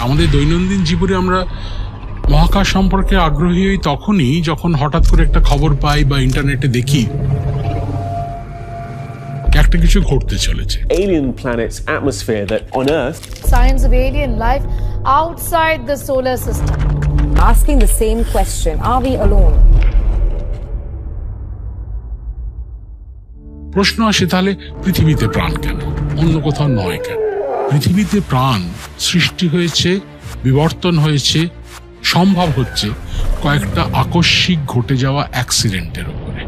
আমাদের দৈনন্দিন জীবনে আমরা মহাকাশ সম্পর্কে আগ্রহী হই তখনই যখন হঠাৎ করে একটা খবর পাই বা ইন্টারনেটে দেখি একটা কিছু ঘটতে চলেছে। Alien planet's atmosphere that on Earth. Signs of alien life outside the solar system. Asking the same question, are we alone? প্রশ্ন আসে তাহলে পৃথিবীতে প্রাণ কেন, অন্য কোথাও নয় কেন? পৃথিবীতে প্রাণ সৃষ্টি হয়েছে, বিবর্তন হয়েছে, সম্ভব হচ্ছে কয়েকটা আকস্মিক ঘটে যাওয়া অ্যাক্সিডেন্টের উপরে।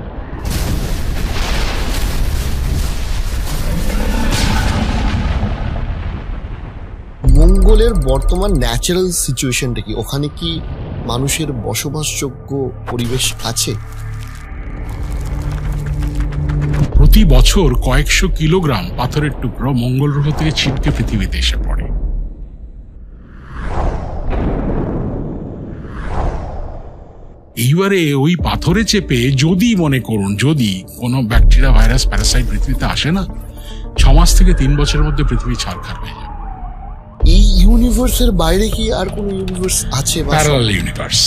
মঙ্গলের বর্তমান ন্যাচারাল সিচুয়েশনটা কি? ওখানে কি মানুষের বসবাসযোগ্য পরিবেশ আছে? প্রতি বছর কয়েকশো কিলোগ্রাম পাথরের টুকরো মঙ্গল গ্রহ থেকে ছিটকে পৃথিবীতে এসে পড়ে। এইবারে ওই পাথরে চেপে যদি মনে করুন যদি কোনো ব্যাকটেরিয়া, ভাইরাস, প্যারাসাইট পৃথিবীতে আসে না, 6 মাস থেকে 3 বছরের মধ্যে পৃথিবী ছারখার হয়ে যাবে। এই ইউনিভার্সের বাইরে কি আর কোন ইউনিভার্স আছে? প্যারালাল ইউনিভার্স,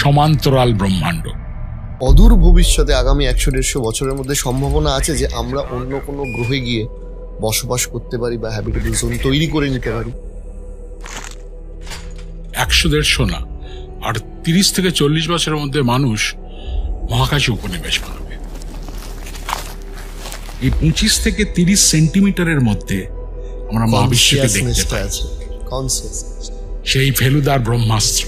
সমান্তরাল ব্রহ্মাণ্ড। অদূর ভবিষ্যতে আগামী 100-150 বছরের মধ্যে সম্ভাবনা আছে যে আমরা অন্য কোনো গ্রহে গিয়ে বসবাস করতে পারি বা হ্যাবিটেবল জোন তৈরি করে নিতে পারি। 100-150 না, আর 30 থেকে 40 বছরের মধ্যে মানুষ মহাকাশে উপনিবেশ বানাবে। এই 25 থেকে 30 সেন্টিমিটারের মধ্যে আমরা মহাবিশ্বকে দেখতে পাই, সেই ফেলুদার ব্রহ্মাস্ত্র।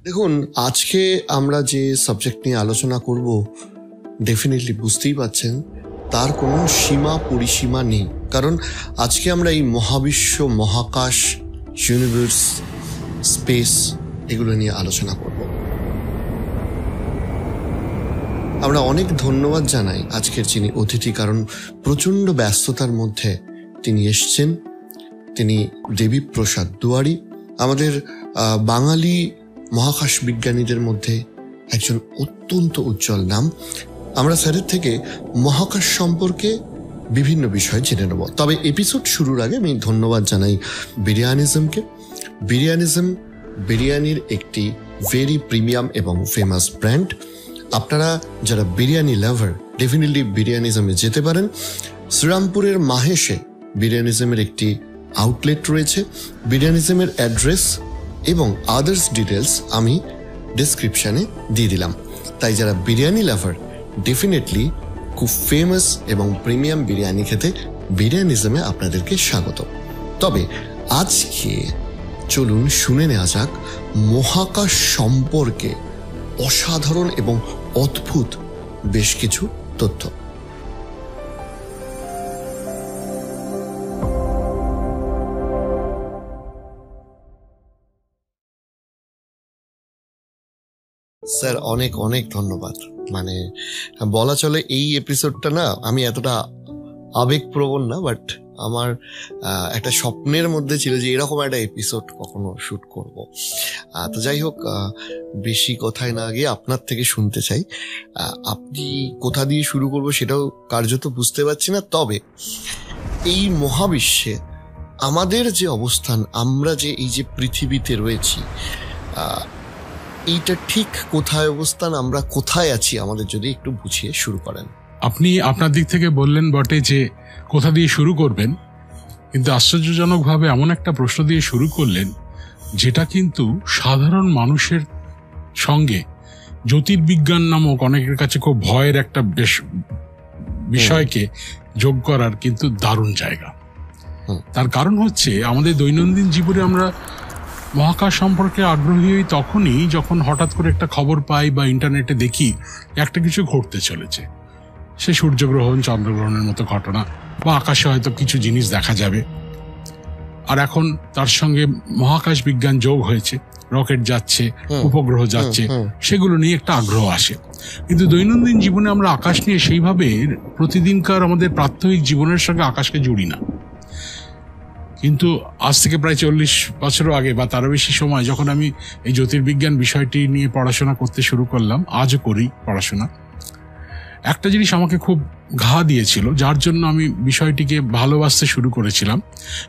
দেখুন, আজকে আমরা যে সাবজেক্ট নিয়ে আলোচনা করব, ডেফিনেটলি বুঝতেই পারছেন তার কোনো সীমা পরিসীমা নেই। কারণ আজকে আমরা এই মহাবিশ্ব, মহাকাশ, ইউনিভার্স, স্পেস এগুলো নিয়ে আলোচনা করব। আমরা অনেক ধন্যবাদ জানাই আজকের যিনি অতিথি, কারণ প্রচণ্ড ব্যস্ততার মধ্যে তিনি এসছেন। তিনি দেবীপ্রসাদ দুয়ারি, আমাদের বাঙালি মহাকাশ বিজ্ঞানীদের মধ্যে একজন অত্যন্ত উজ্জ্বল নাম। আমরা স্যারের থেকে মহাকাশ সম্পর্কে বিভিন্ন বিষয় জেনে নেব। তবে এপিসোড শুরুর আগে আমি ধন্যবাদ জানাই বিরিয়ানিজমকে। বিরিয়ানিজম বিরিয়ানির একটি ভেরি প্রিমিয়াম এবং ফেমাস ব্র্যান্ড। আপনারা যারা বিরিয়ানি লাভার ডেফিনেটলি বিরিয়ানিজমে যেতে পারেন। শ্রীরামপুরের মাহেশে বিরিয়ানিজমের একটি আউটলেট রয়েছে। বিরিয়ানিজমের অ্যাড্রেস এবং আদার্স ডিটেলস আমি ডেসক্রিপশানে দিয়ে দিলাম। তাই যারা বিরিয়ানি লাভার ডেফিনেটলি খুব ফেমাস এবং প্রিমিয়াম বিরিয়ানি খেতে বিরিয়ানিজমে আপনাদেরকে স্বাগত। তবে আজকে চলুন শুনে নেওয়া যাক মহাকাশ সম্পর্কে অসাধারণ এবং অদ্ভুত বেশ কিছু তথ্য। স্যার অনেক অনেক ধন্যবাদ। মানে বলা চলে এই এপিসোডটা না, আমি এতটা আবেগপ্রবণ না, বাট আমার একটা স্বপ্নের মধ্যে ছিল যে এরকম একটা এপিসোড কখনো শুট করব। তো যাই হোক, বেশি কথায় না গিয়ে আপনার থেকে শুনতে চাই, আপনি কোথা দিয়ে শুরু করব সেটাও কার্যত বুঝতে পারছি না। তবে এই মহাবিশ্বে আমাদের যে অবস্থান, আমরা যে এই যে পৃথিবীতে রয়েছি, এইটা ঠিক কোথায় অবস্থান, আমরা কোথায় আছি, আমাদের যদি একটু বুঝিয়ে শুরু করেন। আপনি আপনার দিক থেকে বললেন বটে যে কোথা দিয়ে শুরু করবেন, কিন্তু আশ্চর্যজনকভাবে এমন একটা প্রশ্ন দিয়ে শুরু করলেন যেটা কিন্তু সাধারণ মানুষের সঙ্গে জ্যোতির্বিজ্ঞান নামক অনেকের কাছে খুব ভয়ের একটা বিষয়কে যোগ করার কিন্তু দারুণ জায়গা। তার কারণ হচ্ছে আমাদের দৈনন্দিন জীবনে আমরা মহাকাশ সম্পর্কে আগ্রহী হই তখনই যখন হঠাৎ করে একটা খবর পাই বা ইন্টারনেটে দেখি একটা কিছু ঘটতে চলেছে। সে সূর্যগ্রহণ, চন্দ্রগ্রহণের মতো ঘটনা, বা আকাশে হয়তো কিছু জিনিস দেখা যাবে। আর এখন তার সঙ্গে মহাকাশ বিজ্ঞান যোগ হয়েছে, রকেট যাচ্ছে, উপগ্রহ যাচ্ছে, সেগুলো নিয়ে একটা আগ্রহ আসে। কিন্তু দৈনন্দিন জীবনে আমরা আকাশ নিয়ে সেইভাবে প্রতিদিনকার আমাদের প্রাত্যহিক জীবনের সঙ্গে আকাশকে জুড়ি না। কিন্তু আজ থেকে প্রায় 40 বছরও আগে বা তারও বেশি সময় যখন আমি এই জ্যোতির্বিজ্ঞান বিষয়টি নিয়ে পড়াশোনা করতে শুরু করলাম, আজও করি পড়াশোনা, একটা জিনিস আমাকে খুব ঘা দিয়েছিল, যার জন্য আমি বিষয়টিকে ভালোবাসতে শুরু করেছিলাম।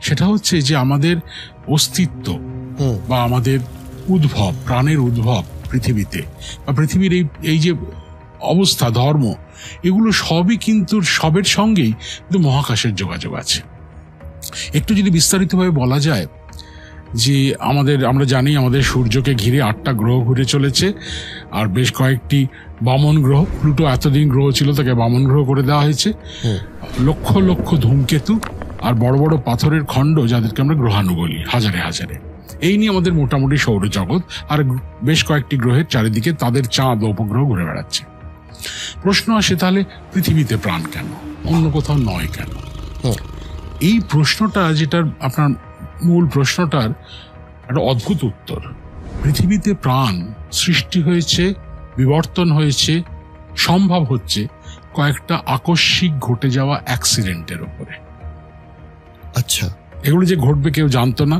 সেটা হচ্ছে যে আমাদের অস্তিত্ব বা আমাদের উদ্ভব, প্রাণের উদ্ভব পৃথিবীতে বা পৃথিবীর এই যে অবস্থা, ধর্ম, এগুলো সবই কিন্তু সবের সঙ্গেই কিন্তু মহাকাশের যোগাযোগ আছে। একটু যদি বিস্তারিতভাবে বলা যায় যে আমরা জানি আমাদের সূর্যকে ঘিরে 8টা গ্রহ ঘুরে চলেছে, আর বেশ কয়েকটি বামন গ্রহ। প্লুটো এতদিন গ্রহ ছিল, তাকে বামন গ্রহ করে দেওয়া হয়েছে। লক্ষ লক্ষ ধূমকেতু আর বড় বড় পাথরের খণ্ড, যাদেরকে আমরা গ্রহাণু বলি, হাজারে হাজারে। এই নিয়ে আমাদের মোটামুটি সৌরজগৎ, আর বেশ কয়েকটি গ্রহের চারিদিকে তাদের চাঁদ ও উপগ্রহ ঘুরে বেড়াচ্ছে। প্রশ্ন আসে, তাহলে পৃথিবীতে প্রাণ কেন, অন্য কোথাও নয় কেন? এই প্রশ্নটা, যেটার আপনার মূল প্রশ্নটার একটা অদ্ভুত উত্তর। পৃথিবীতে প্রাণ সৃষ্টি হয়েছে, বিবর্তন হয়েছে, সম্ভব হচ্ছে কয়েকটা আকস্মিক ঘটে যাওয়া অ্যাক্সিডেন্টের উপরে। আচ্ছা, এগুলো যে ঘটবে কেউ জানতো না,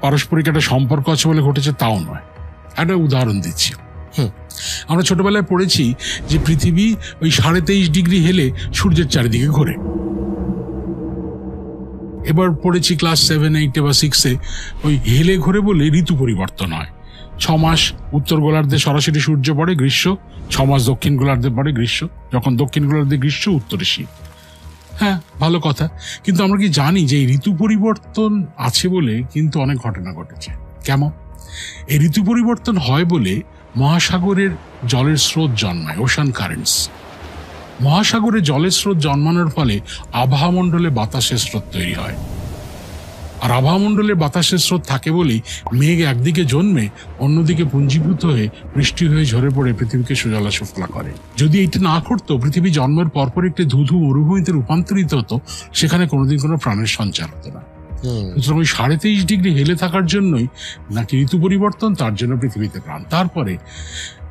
পারস্পরিক একটা সম্পর্ক আছে বলে ঘটেছে তাও নয়। একটা উদাহরণ দিচ্ছি। আমরা ছোটবেলায় পড়েছি যে পৃথিবী ওই 23.5 ডিগ্রি হেলে সূর্যের চারিদিকে ঘোরে। এবার পড়েছি ক্লাস 7, 8 বা 6-এ, ওই হেলে ঘোরে বলে ঋতু পরিবর্তন হয়। 6 মাস উত্তর গোলার্ধে সরাসরি সূর্য পড়ে, গ্রীষ্ম। 6 মাস দক্ষিণ গোলার্ধে পড়ে, গ্রীষ্ম। যখন দক্ষিণ গোলার্ধে গ্রীষ্ম, উত্তরে শীত। হ্যাঁ, ভালো কথা। কিন্তু আমরা কি জানি যে এই ঋতু পরিবর্তন আছে বলে কিন্তু অনেক ঘটনা ঘটেছে? কেমন? এই ঋতু পরিবর্তন হয় বলে মহাসাগরের জলের স্রোত জন্মায়, ওশান কারেন্টস। মহাসাগরে জলের স্রোত জন্মানোর ফলে আবহাওয়ামণ্ডলে বাতাসের স্রোত তৈরি হয়। আর আবহাওয়ামণ্ডলে বাতাসের স্রোত থাকে বলেই মেঘ একদিকে জন্মে অন্যদিকে পুঞ্জীভূত হয়ে বৃষ্টি হয়ে ঝরে পড়ে পৃথিবীকে সুজলা সুফলা করে। যদি এটা না করতো, পৃথিবী জন্মের পরপর একটি ধুধু মরুভূমিতে রূপান্তরিত হতো, সেখানে কোনোদিন কোনো প্রাণের সঞ্চার হতো না। সুতরাং ওই 23.5 ডিগ্রি হেলে থাকার জন্যই নাকি ঋতু পরিবর্তন, তার জন্য পৃথিবীতে প্রাণ। তারপরে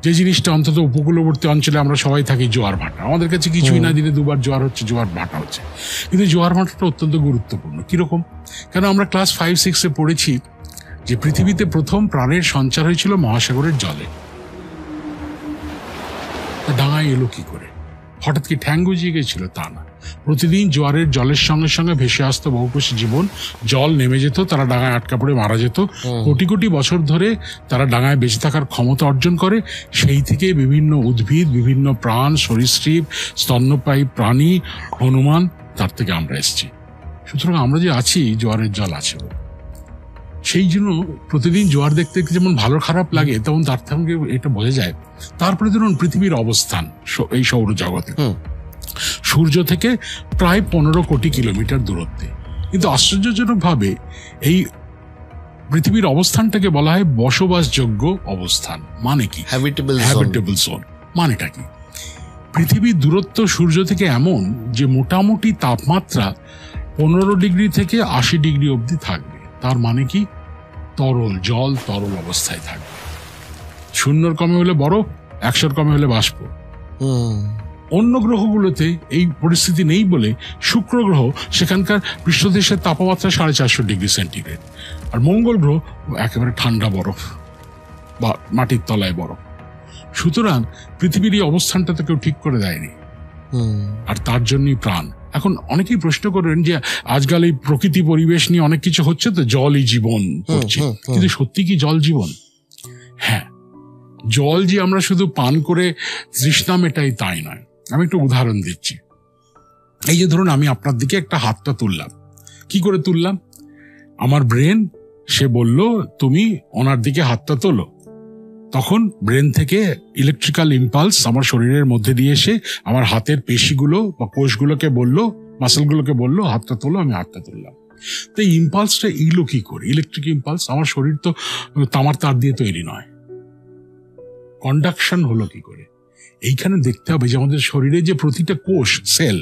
যে জিনিসটা অন্তত উপকূলবর্তী অঞ্চলে আমরা সবাই থাকি, জোয়ার ভাটা। আমাদের কাছে কিছুই না, দিনে 2বার জোয়ার হচ্ছে, জোয়ার ভাটা হচ্ছে। কিন্তু জোয়ার ভাটাটা অত্যন্ত গুরুত্বপূর্ণ। কিরকম? কেন আমরা ক্লাস 5-6-এ পড়েছি যে পৃথিবীতে প্রথম প্রাণের সঞ্চার হয়েছিল মহাসাগরের জলে। ডাঙায় এলো কি করে? হঠাৎ কি ঠ্যাং গজিয়ে গেছিল? তা না। প্রতিদিন জোয়ারের জলের সঙ্গে সঙ্গে ভেসে আসতো বহুকোষী জীবন। জল নেমে যেত, তারা ডাঙায় আটকা পড়ে মারা যেত। কোটি কোটি বছর ধরে তারা ডাঙায় বেঁচে থাকার ক্ষমতা অর্জন করে। সেই থেকে বিভিন্ন উদ্ভিদ, বিভিন্ন প্রাণ, সরীসৃপ, স্তন্যপায়ী প্রাণী, হনুমান, তার থেকে আমরা এসেছি। সুতরাং আমরা যে আছি, জোয়ারের জল আছে। সেই জন্য প্রতিদিন জোয়ার দেখতে যেমন ভালো খারাপ লাগে, তেমন তার সঙ্গে এটা বোঝা যায়। তারপরে ধরুন পৃথিবীর অবস্থান এই সৌরজগতে সূর্য থেকে প্রায় 15 কোটি কিলোমিটার দূরত্বে। কিন্তু আশ্চর্যজনকভাবে এই পৃথিবীর অবস্থানটাকে বলা হয় বসবাসযোগ্য অবস্থান। মানে কি? Habitable zone. মানেটা কি? পৃথিবীর দূরত্ব সূর্য থেকে এমন যে মোটামুটি তাপমাত্রা 15 ডিগ্রি থেকে 80 ডিগ্রি অবধি থাকবে। তার মানে কি? তরল জল তরল অবস্থায় থাকবে। 0 কমে হলে বরফ, 100 কমে হলে বাষ্প। অন্য গ্রহগুলোতে এই পরিস্থিতি নেই বলে শুক্র গ্রহ, সেখানকার পৃষ্ঠদেশের তাপমাত্রা 450 ডিগ্রি সেন্টিগ্রেড। আর মঙ্গল গ্রহ একেবারে ঠান্ডা বরফ বা মাটির তলায় বরফ। সুতরাং পৃথিবীর এই অবস্থানটা তো কেউ ঠিক করে দেয়নি, আর তার জন্যই প্রাণ। এখন অনেকেই প্রশ্ন করবেন যে আজকাল এই প্রকৃতি পরিবেশ নিয়ে অনেক কিছু হচ্ছে, তো জলই জীবন করছে, কিন্তু সত্যি কি জল জীবন? হ্যাঁ, জল যে আমরা শুধু পান করে তৃষ্ণা মেটাই তাই নয়। আমি একটু উদাহরণ দিচ্ছি। এই যে ধরুন আমি আপনার দিকে একটা হাতটা তুললাম। কি করে তুললাম? আমার ব্রেন সে বলল তুমি ওনার দিকে হাতটা তোলো। তখন ব্রেন থেকে ইলেকট্রিক্যাল ইম্পালস আমার শরীরের মধ্যে দিয়ে এসে আমার হাতের পেশিগুলো বা কোষগুলোকে বললো, মাসেলগুলোকে বললো হাতটা তোলো, আমি হাতটা তুললাম। তো এই ইম্পালসটা এলো কি করে? Electric impulse. আমার শরীর তো তামার তার দিয়ে তৈরি নয়, কন্ডাকশন হলো কি করে? এইখানে দেখতে হবে যে আমাদের শরীরে যে প্রতিটা কোষ, সেল,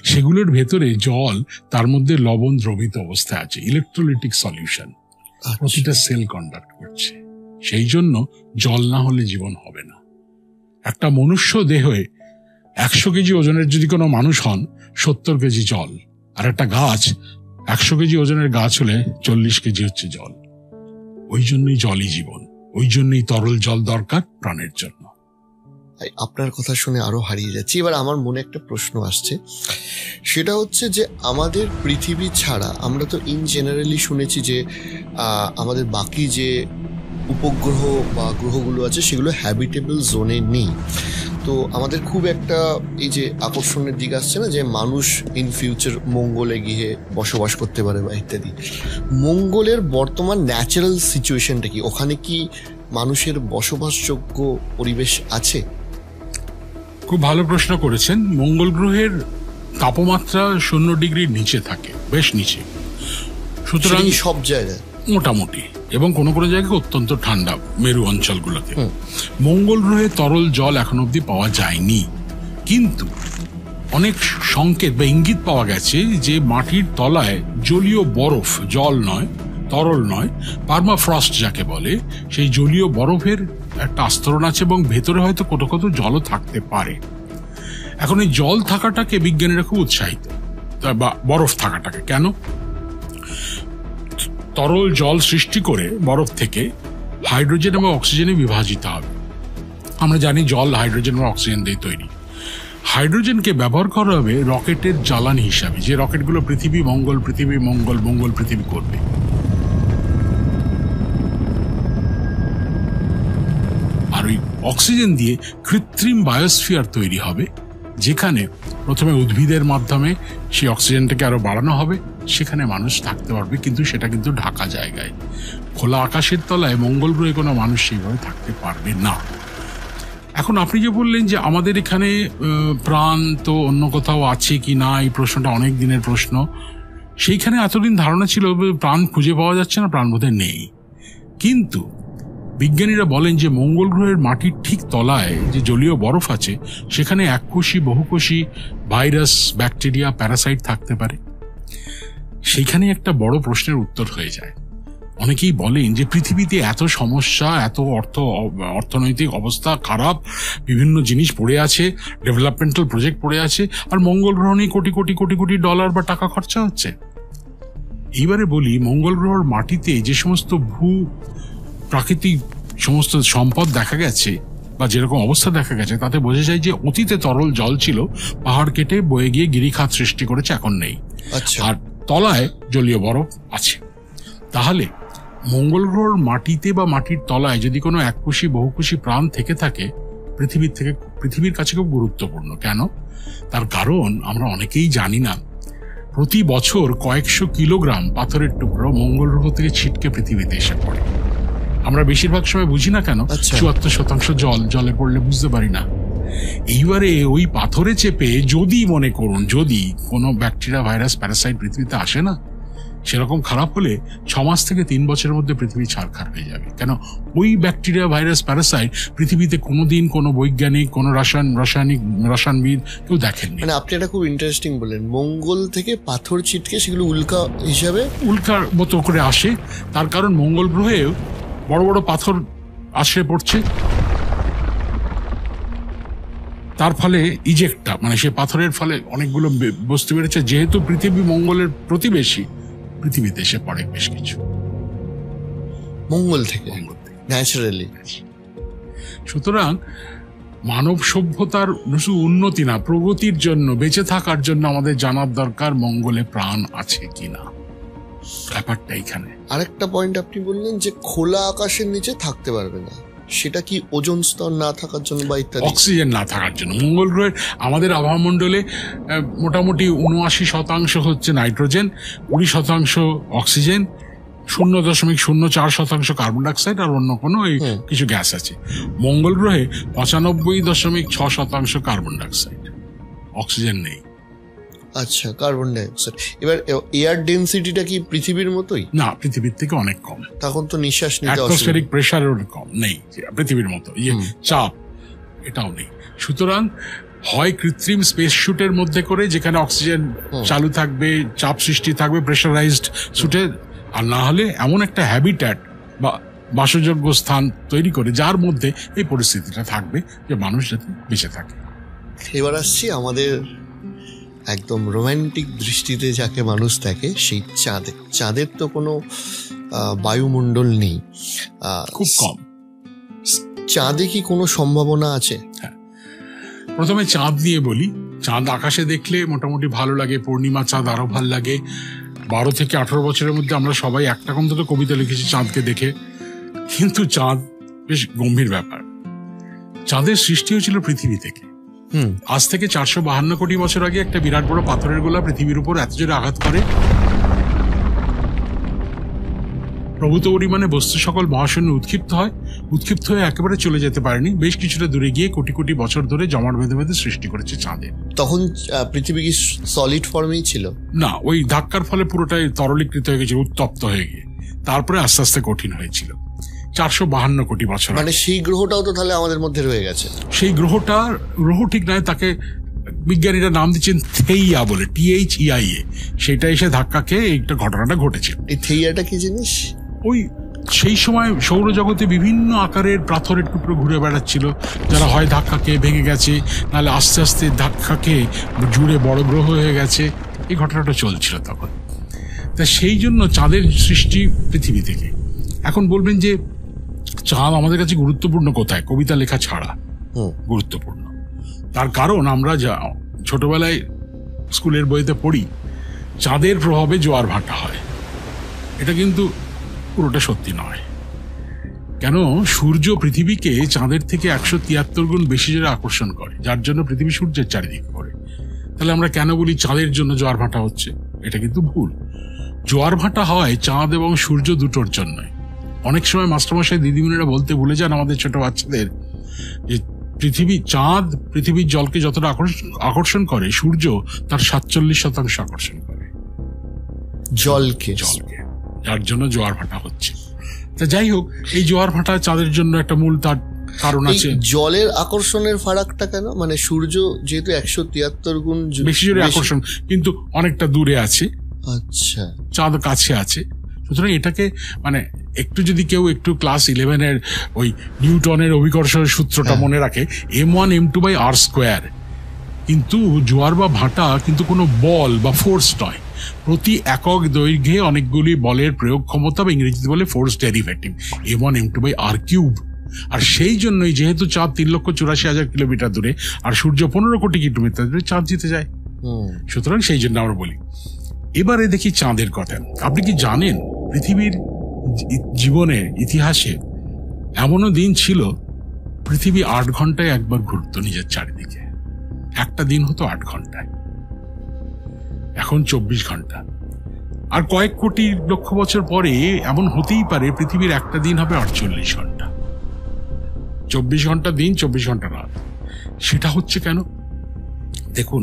সেগুলোর ভেতরে জল, তার মধ্যে লবণ দ্রবিত অবস্থায় আছে, ইলেকট্রোলাইটিক সলিউশন। প্রতিটা সেল কন্ডাক্ট করছে। সেই জন্য জল না হলে জীবন হবে না। একটা মনুষ্য দেহে 100 কেজি ওজনের যদি কোনো মানুষ হন, 70 কেজি জল। আর একটা গাছ 100 কেজি ওজনের গাছ হলে 40 কেজি হচ্ছে জল। ওই জন্যই জলই জীবন, ওই জন্যই তরল জল দরকার প্রাণের জন্য। আপনার কথা শুনে আরো হারিয়ে যাচ্ছি। এবার আমার মনে একটা প্রশ্ন আসছে, সেটা হচ্ছে যে আমাদের পৃথিবী ছাড়া আমরা তো ইন জেনারেলি শুনেছি যে আমাদের বাকি যে উপগ্রহ বা গ্রহগুলো আছে সেগুলো হ্যাবিটেবল জোনে নেই। তো আমাদের খুব একটা এই যে আকর্ষণের দিক আসছে না, যে মানুষ ইন ফিউচার মঙ্গলে গিয়ে বসবাস করতে পারে বা ইত্যাদি। মঙ্গলের বর্তমান ন্যাচারাল সিচুয়েশনটা কি? ওখানে কি মানুষের বসবাসযোগ্য পরিবেশ আছে? খুব ভালো প্রশ্ন করেছেন। মঙ্গল গ্রহের তাপমাত্রা 0 ডিগ্রির নিচে থাকে, বেশ নিচে, সুতরাং সব জায়গায় মোটামুটি, এবং কোনো কোনো জায়গায় অত্যন্ত ঠান্ডা মেরু অঞ্চলগুলোতে। মঙ্গল গ্রহে তরল জল এখন অব্দি পাওয়া যায়নি, কিন্তু অনেক সংকেত বা ইঙ্গিত পাওয়া গেছে যে মাটির তলায় জলীয় বরফ, জল নয়, তরল নয়, পার্মাফ্রস্ট যাকে বলে, সেই জলীয় বরফের একটা আস্তরণ আছে এবং ভেতরে হয়তো কোথাও কোথাও জলও থাকতে পারে। এখন এই জল থাকাটাকে বিজ্ঞানীরা খুব উৎসাহিত, বা বরফ থাকাটাকে। কেন? তরল জল সৃষ্টি করে বরফ থেকে হাইড্রোজেন এবং অক্সিজেনে বিভাজিত হবে। আমরা জানি জল হাইড্রোজেন এবং অক্সিজেন দিয়ে তৈরি। হাইড্রোজেনকে ব্যবহার করা হবে রকেটের জ্বালানি হিসাবে, যে রকেটগুলো পৃথিবী মঙ্গল, পৃথিবী মঙ্গল, মঙ্গল পৃথিবী করবে। আর ওই অক্সিজেন দিয়ে কৃত্রিম বায়োস্ফিয়ার তৈরি হবে, যেখানে প্রথমে উদ্ভিদের মাধ্যমে সেই অক্সিজেনটাকে আরো বাড়ানো হবে, সেখানে মানুষ থাকতে পারবে, কিন্তু সেটা কিন্তু ঢাকা জায়গায়। খোলা আকাশের তলায় মঙ্গল গ্রহে কোনো মানুষ সেইভাবে থাকতে পারবে না। এখন আপনি যে বললেন যে আমাদের এখানে প্রাণ তো অন্য কোথাও আছে কি না, এই প্রশ্নটা অনেক দিনের প্রশ্ন। সেইখানে এতদিন ধারণা ছিল প্রাণ খুঁজে পাওয়া যাচ্ছে না, প্রাণ বোধহয় নেই। কিন্তু বিজ্ঞানীরা বলেন যে মঙ্গল গ্রহের মাটির ঠিক তলায় যে জলীয় বরফ আছে, সেখানে এককোষী, বহুকোষী ভাইরাস, ব্যাকটেরিয়া, প্যারাসাইট থাকতে পারে। সেইখানে একটা বড় প্রশ্নের উত্তর হয়ে যায়। অনেকেই বলেন যে পৃথিবীতে এত সমস্যা, এত অর্থনৈতিক অবস্থা খারাপ, বিভিন্ন জিনিস পড়ে আছে, ডেভেলপমেন্টাল প্রজেক্ট পড়ে আছে, আর মঙ্গল গ্রহ নিয়ে কোটি কোটি কোটি কোটি ডলার বা টাকা খরচা হচ্ছে। এইবারে বলি, মঙ্গল গ্রহের মাটিতে যে সমস্ত ভূ প্রাকৃতিক সমস্ত সম্পদ দেখা গেছে বা যেরকম অবস্থা দেখা গেছে, তাতে বোঝা যায় যে অতীতে তরল জল ছিল, পাহাড় কেটে বয়ে গিয়ে গিরিখাত সৃষ্টি করেছে, এখন নেই। আর তলায় জলীয় বরফ আছে। তাহলে মঙ্গল গ্রহের মাটিতে বা মাটির তলায় যদি কোনো এককোষী, বহুকোষী প্রাণ থেকে থাকে, পৃথিবীর কাছে খুব গুরুত্বপূর্ণ। কেন? তার কারণ আমরা অনেকেই জানি না, প্রতি বছর কয়েকশো কিলোগ্রাম পাথরের টুকরো মঙ্গল গ্রহ থেকে ছিটকে পৃথিবীতে এসে পড়ে। আমরা বেশিরভাগ সময় বুঝি না কেন, 74% জলে পড়লে বুঝতে পারি না। এইবারে ওই পাথরে চেপে যদি মনে করুন, যদি কোনো ব্যাকটেরিয়া, ভাইরাস, প্যারাসাইট পৃথিবীতে আসে না, সেরকম খারাপ হলে 6 মাস থেকে 3 বছরের মধ্যে পৃথিবী ছারখার হয়ে যাবে। কেন? ওই ব্যাকটেরিয়া, ভাইরাস, প্যারাসাইট পৃথিবীতে কোনোদিন কোনো বৈজ্ঞানিক, কোনো রসায়নবিদ কেউ দেখেননি। মানে আপনি এটা খুব ইন্টারেস্টিং বললেন, মঙ্গল থেকে পাথর ছিটকে সেগুলো উল্কা হিসাবে, উল্কার মতো করে আসে। তার কারণ মঙ্গল গ্রহেও বড় বড় পাথর আসে পড়ছে, তার ফলে ইজেক্টটা, মানে সে পাথরের ফলে অনেকগুলো বস্তু বেড়েছে। যেহেতু পৃথিবী মঙ্গলের প্রতিবেশী, পৃথিবীতে এসে পড়ে বেশ কিছু মঙ্গল থেকে ন্যাচারালি। সুতরাং মানব সভ্যতার শুধু উন্নতি না, প্রগতির জন্য, বেঁচে থাকার জন্য আমাদের জানার দরকার মঙ্গলে প্রাণ আছে কিনা। ব্যাপারটা এখানে। আরেকটা পয়েন্ট আপনি বললেন যে খোলা আকাশের নিচে থাকতে পারবে না, সেটা কি ওজোন স্তর না থাকার জন্য বা ইত্যাদি? অক্সিজেন না থাকার জন্য। মঙ্গল গ্রহের আমাদের আবহাওয়া মণ্ডলে মোটামুটি 79% হচ্ছে নাইট্রোজেন, 20% অক্সিজেন, 0.04% কার্বন ডাইঅক্সাইড, আর অন্য কোনো কিছু গ্যাস আছে। মঙ্গল গ্রহে 95.6% কার্বন ডাইঅক্সাইড, অক্সিজেন নেই। আচ্ছা, কার্বন ডাইঅক্সাইড। এবার এয়ার ডেনসিটিটা কি পৃথিবীর মতোই? না, পৃথিবীর থেকে অনেক কম। তখন তো নিঃশ্বাস নিতে অ্যাটমসফিয়ারিক প্রেসারও কম, নেই পৃথিবীর মতো। চাপ এটাও নেই। সুতরাং হয় কৃত্রিম স্পেস শুটের মধ্যে করে, যেখানে অক্সিজেন চালু থাকবে, চাপ সৃষ্টি থাকবে প্রেসারাইজড শুটে, আর না হলে এমন একটা হ্যাবিট্যাট বা বাসযোগ্য স্থান তৈরি করে যার মধ্যে এই পরিস্থিতিটা থাকবে যে মানুষ যাতে বেঁচে থাকে। এবার আসছি আমাদের একদম রোম্যান্টিক দৃষ্টিতে যাকে মানুষ দেখে সেই চাঁদের তো কোনো বায়ুমণ্ডল নেই, খুব কম। চাঁদে কি কোনো সম্ভাবনা আছে? প্রথমে চাঁদ নিয়ে বলি। চাঁদ আকাশে দেখলে মোটামুটি ভালো লাগে, পূর্ণিমা চাঁদ আরো ভালো লাগে। 12 থেকে 18 বছরের মধ্যে আমরা সবাই একটা অন্তত কবিতা লিখেছি চাঁদকে দেখে। কিন্তু চাঁদ বেশ গম্ভীর ব্যাপার। চাঁদের সৃষ্টি হয়েছিল পৃথিবী থেকে। আজ থেকে 452 কোটি বছর আগে একটা বিরাট বড় পাথরের গোলা পৃথিবীর উপর এত জোরে আঘাত করে, প্রভূত পরিমাণে বস্তু সকল মহাশূন্য উৎক্ষিপ্ত হয়ে একেবারে চলে যেতে পারেনি, বেশ কিছুটা দূরে গিয়ে কোটি কোটি বছর ধরে জমাট বেঁধে বেঁধে সৃষ্টি করেছে চাঁদের। তখন পৃথিবী কি সলিড ফর্মেই ছিল? না, ওই ধাক্কার ফলে পুরোটাই তরলীকৃত হয়ে গেছিল, উত্তপ্ত হয়ে গিয়ে তারপরে আস্তে আস্তে কঠিন হয়েছিল 452 কোটি বছর। মানে সেই গ্রহটাও তো তাহলে আমাদের মধ্যে রয়ে গেছে। সেই গ্রহ ঠিক নয়, তাকে বিজ্ঞানীরা নাম দিচ্ছেন থেইয়া বলে, THEIA। সেটা এসে ধাক্কা খেয়ে এইটা ঘটনাটা ঘটেছে। এই থেইয়াটা কি জিনিস? ওই সেই সময় সৌরজগতে বিভিন্ন আকারের পাথরের টুকরো ঘুরে বেড়াচ্ছিল, যারা হয় ধাক্কা খেয়ে ভেঙে গেছে, নাহলে আস্তে আস্তে ধাক্কা খেয়ে জুড়ে বড় গ্রহ হয়ে গেছে। এই ঘটনাটা চলছিল তখন। তা সেই জন্য চাঁদের সৃষ্টি পৃথিবী থেকে। এখন বলবেন যে চাঁদ আমাদের কাছে গুরুত্বপূর্ণ কোথায়? কবিতা লেখা ছাড়া গুরুত্বপূর্ণ। তার কারণ আমরা যা ছোটবেলায় স্কুলের বইতে পড়ি, চাঁদের প্রভাবে জোয়ার ভাটা হয়। এটা কিন্তু পুরোটা সত্যি নয়। কেন? সূর্য পৃথিবীকে চাঁদের থেকে 173 গুণ বেশি জোরে আকর্ষণ করে, যার জন্য পৃথিবী সূর্যের চারিদিকে ঘোরে। তাহলে আমরা কেন বলি চাঁদের জন্য জোয়ার ভাটা হচ্ছে? এটা কিন্তু ভুল। জোয়ার ভাটা হয় চাঁদ এবং সূর্য দুটোর জন্যই। অনেক সময় মাস্টারমশাই দিদিমণিরা বলতে ভুলে যান আমাদের ছোট বাচ্চাদের যে চাঁদ পৃথিবীর জলকে যতটা আকর্ষণ করে, সূর্য তার 47% আকর্ষণ করে জলকে, যার জন্য জোয়ার ভাটা হচ্ছে। তা যাই হোক, এই জোয়ার ভাটা চাঁদের জন্য একটা মূল তার কারণ আছে। জলের আকর্ষণের ফারাকটা কেন? মানে সূর্য যেহেতু 173 গুণ বেশি জোরে আকর্ষণ, কিন্তু অনেকটা দূরে আছে, আচ্ছা, চাঁদ কাছে আছে। সুতরাং এটাকে মানে একটু যদি কেউ একটু ক্লাস 11-এর ওই নিউটনের অভিকর্ষ সূত্রটা মনে রাখে, m1 m2/r²। কিন্তু জোয়ার বা ভাটা কিন্তু কোনো বল বা ফোর্স নয়, প্রতি একক দৈর্ঘ্যে অনেকগুলি বলের প্রয়োগ ক্ষমতা, বা ইংরেজিতে বলে ফোর্স ডেরিভেটিভ, m1 m2/r³। আর সেই জন্যই যেহেতু চাঁদ 3,84,000 কিলোমিটার দূরে আর সূর্য 15 কোটি কিলোমিটার দূরে, চাঁদ জিতে যায়। সুতরাং সেই জন্য আমরা বলি। এবারে দেখি চাঁদের কথা। আপনি কি জানেন পৃথিবীর জীবনের ইতিহাসে এমনও দিন ছিল পৃথিবী 8 ঘন্টায় একবার ঘুরতো নিজের চারিদিকে। একটা দিন হতো 8 ঘন্টায়, এখন 24 ঘন্টা। আর কয়েক কোটি লক্ষ বছর পরে এমন হতেই পারে পৃথিবীর একটা দিন হবে 48 ঘন্টা। 24 ঘন্টা দিন, 24 ঘন্টা রাত। সেটা হচ্ছে কেন? দেখুন,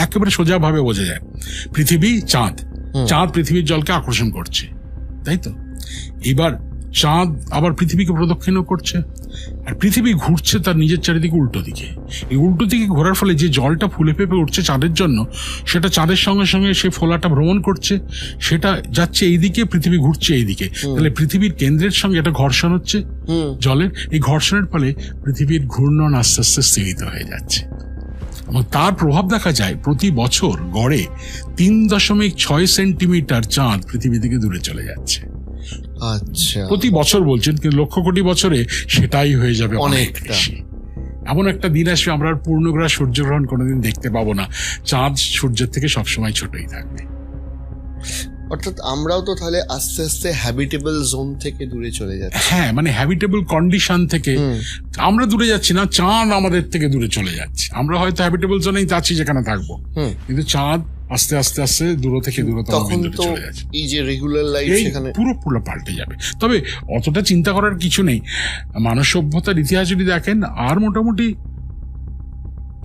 একেবারে সোজা ভাবে বোঝা যায়। পৃথিবী চাঁদ পৃথিবীর জলকে আকর্ষণ করছে, তাই তো? এবার চাঁদ আবার পৃথিবীকে প্রদক্ষিণও করছে, আর পৃথিবী ঘুরছে তার নিজের চারিদিকে উল্টো দিকে। এই উল্টো দিকে ঘোরার ফলে যে জলটা ফুলে ফেপে উঠছে চাঁদের জন্য, সেটা চাঁদের সঙ্গে সঙ্গে সেই ফোলাটা ভ্রমণ করছে, সেটা যাচ্ছে এইদিকে, পৃথিবী ঘুরছে এইদিকে। তাহলে পৃথিবীর কেন্দ্রের সঙ্গে একটা ঘর্ষণ হচ্ছে জলের। এই ঘর্ষণের ফলে পৃথিবীর ঘূর্ণন আস্তে আস্তে স্থিরিত হয়ে যাচ্ছে, এবং তার প্রভাব দেখা যায় প্রতি বছর গড়ে 3.6 সেন্টিমিটার চাঁদ পৃথিবী থেকে দূরে চলে যাচ্ছে। আচ্ছা, প্রতি বছর বলছেন, কিন্তু লক্ষ কোটি বছরে সেটাই হয়ে যাবে অনেক বেশি। এমন একটা দিন আসবে আমরা পূর্ণগ্রাস সূর্যগ্রহণ কোনোদিন দেখতে পাবো না, চাঁদ সূর্যের থেকে সবসময় ছোটই থাকবে। অর্থাৎ আমরাও তো তাহলে আস্তে আস্তে হ্যাবিটেবল জোন থেকে দূরে চলে যাচ্ছি। হ্যাঁ, মানে হ্যাবিটেবল কন্ডিশন থেকে আমরা দূরে যাচ্ছি না, চাঁদ আমাদের থেকে দূরে চলে যাচ্ছে। আমরা হয়তো হ্যাবিটেবল জোনেই যাচ্ছি, যেখানে থাকবো, কিন্তু চাঁদ আস্তে আস্তে আস্তে দূর থেকে দূরতম বিন্দুতে চলে যাচ্ছে। এই যে রেগুলার লাইফ সেখানে পুরো পাল্টে যাবে। তবে অতটা চিন্তা করার কিছু নেই। মানব সভ্যতার ইতিহাস যদি দেখেন, আর মোটামুটি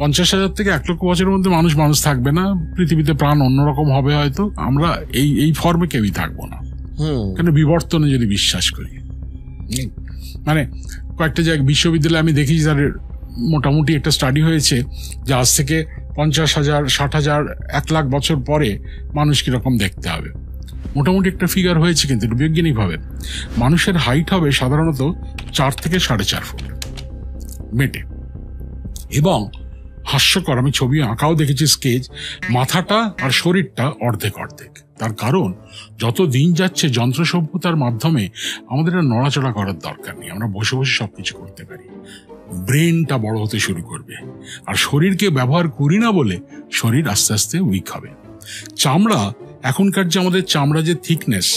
50,000 থেকে 1 লক্ষ বছরের মধ্যে মানুষ থাকবে না পৃথিবীতে। প্রাণ অন্যরকম হবে হয়তো, আমরা এই ফর্মে কেউই থাকবো না। কেন? বিবর্তনে যদি বিশ্বাস করি। মানে কয়েকটা জায়গায় বিশ্ববিদ্যালয়ে আমি দেখেছি, তার মোটামুটি একটা স্টাডি হয়েছে যে আজ থেকে 50,000, 60,000, 1 লাখ বছর পরে মানুষ কিরকম দেখতে হবে। মোটামুটি একটা ফিগার হয়েছে, কিন্তু বৈজ্ঞানিকভাবে মানুষের হাইট হবে সাধারণত 4 থেকে 4.5 ফুট মেটে, এবং হাস্যকর, আমি ছবি আঁকাও দেখেছি, স্কেচ, মাথাটা আর শরীরটা অর্ধেক অর্ধেক। তার কারণ যত দিন যাচ্ছে যন্ত্র সভ্যতার মাধ্যমে আমাদের আর নড়াচড়া করার দরকার নেই, আমরা বসে বসে সবকিছু করতে পারি। ব্রেনটা বড় হতে শুরু করবে, আর শরীরকে ব্যবহার করি না বলে শরীর আস্তে আস্তে উইক হবে। চামড়া, এখনকার যে আমাদের চামড়া যে থিকনেস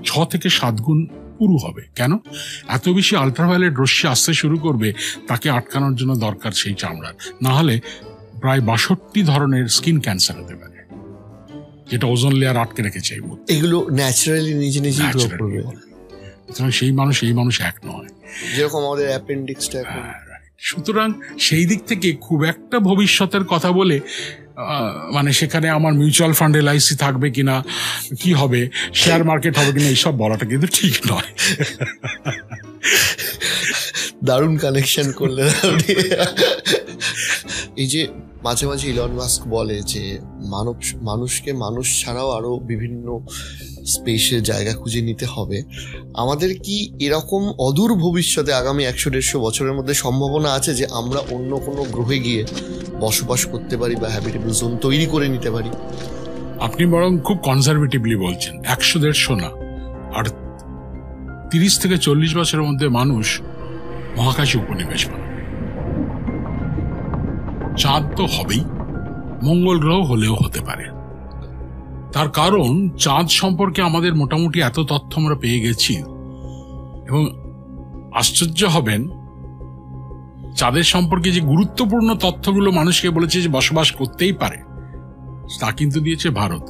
6 থেকে 7 গুণ পুরু হবে। কেন? এত বেশি আলট্রাভায়োলেট রশ্মি আসতে শুরু করবে, তাকে আটকানোর জন্য দরকার সেই চামড়ার। না হলে প্রায় 62 ধরনের স্কিন ক্যান্সার হতে পারে, যেটা ওজোন লেয়ার আটকে রেখেছে। এগুলো ন্যাচারালি নিজে নিজেই গ্রো করবে। সেই মানুষ এক নয়, যেরকম আমাদের অ্যাপেন্ডিক্সটা। সুতরাং সেই দিক থেকে খুব একটা ভবিষ্যতের কথা বলে মানে সেখানে আমার মিউচুয়াল ফান্ড LIC থাকবে কিনা, কি হবে, শেয়ার মার্কেট হবে কিনা, এইসব বলাটা কিন্তু ঠিক নয়। দারুণ কানেকশন করলেন আপনি। এই যে মাঝে মাঝে ইলন মাস্ক বলে যে মানুষকে মানুষ ছাড়াও আরো বিভিন্ন স্পেসে জায়গা খুঁজে নিতে হবে, আমাদের কি এরকম অদূর ভবিষ্যতে আগামী 100-150 বছরের মধ্যে সম্ভাবনা আছে যে আমরা অন্য কোনো গ্রহে গিয়ে বসবাস করতে পারি বা হ্যাবিটেবল জোন তৈরি করে নিতে পারি? আপনি বরং খুব কনজারভেটিভলি বলছেন, 100-150 না, আর 30 থেকে 40 বছরের মধ্যে মানুষ মহাকাশে উপনিবেশ বানাবে। চাঁদ তো হবেই, মঙ্গল গ্রহ হলেও হতে পারে। তার কারণ চাঁদ সম্পর্কে আমাদের মোটামুটি এত তথ্য আমরা পেয়ে গেছি, এবং আশ্চর্য হবেন চাঁদের সম্পর্কে যে গুরুত্বপূর্ণ তথ্যগুলো মানুষকে বলেছে যে বসবাস করতেই পারে, তা কিন্তু দিয়েছে ভারত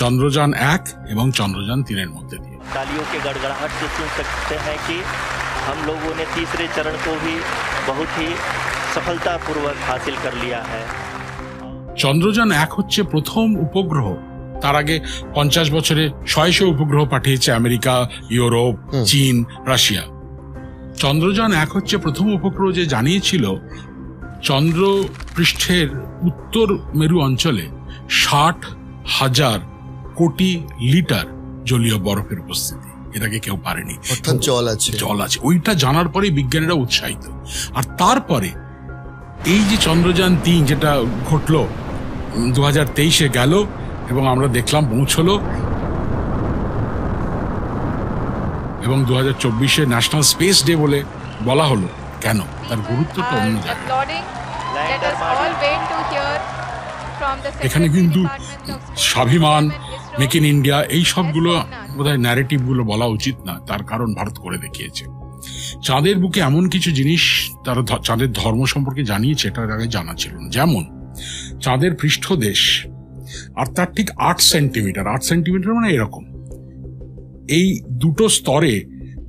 চন্দ্রযান 1 এবং চন্দ্রযান 3 মধ্যে দিয়ে। तालियों के गड़गड़ाहट से सुन सकते हैं कि हम लोगों ने तीसरे चरण को भी बहुत ही सफलतापूर्वक हासिल कर लिया है। চন্দ্রযান 1 হচ্ছে প্রথম উপগ্রহ। তার আগে 50 বছরে 600 উপগ্রহ পাঠিয়েছে আমেরিকা, ইউরোপ, চীন, রাশিয়া। চন্দ্রযান 1 হচ্ছে প্রথম উপগ্রহ যে জানিয়েছিল চন্দ্র পৃষ্ঠের উত্তর মেরু অঞ্চলে 60,000 কোটি লিটার জলীয় বরফের উপস্থিতি। এর আগে কেউ পারেনি। অর্থাৎ জল আছে। ওইটা জানার পরে বিজ্ঞানীরা উৎসাহিত। আর তারপরে এই যে চন্দ্রযান 3 যেটা ঘটলো 2023-এ গেল, এবং আমরা দেখলাম পৌঁছলো, এবং 2024-এ ন্যাশনাল স্পেস ডে বলে বলা হলো। কেন? তার গুরুত্বটা অন্য জায়গায়। এখানে কিন্তু স্বাভিমান, মেক ইন ইন্ডিয়া, এই সবগুলো বোধহয় ন্যারেটিভ গুলো বলা উচিত না। তার কারণ ভারত করে দেখিয়েছে। চাঁদের বুকে এমন কিছু জিনিস তারা চাঁদের ধর্ম সম্পর্কে জানিয়েছে, এটার আগে জানা ছিল না। যেমন চাঁদের পৃষ্ঠদেশ, আর তার ঠিক 8 সেন্টিমিটার। 8 সেন্টিমিটার মানে এরকম। এই দুটো স্তরে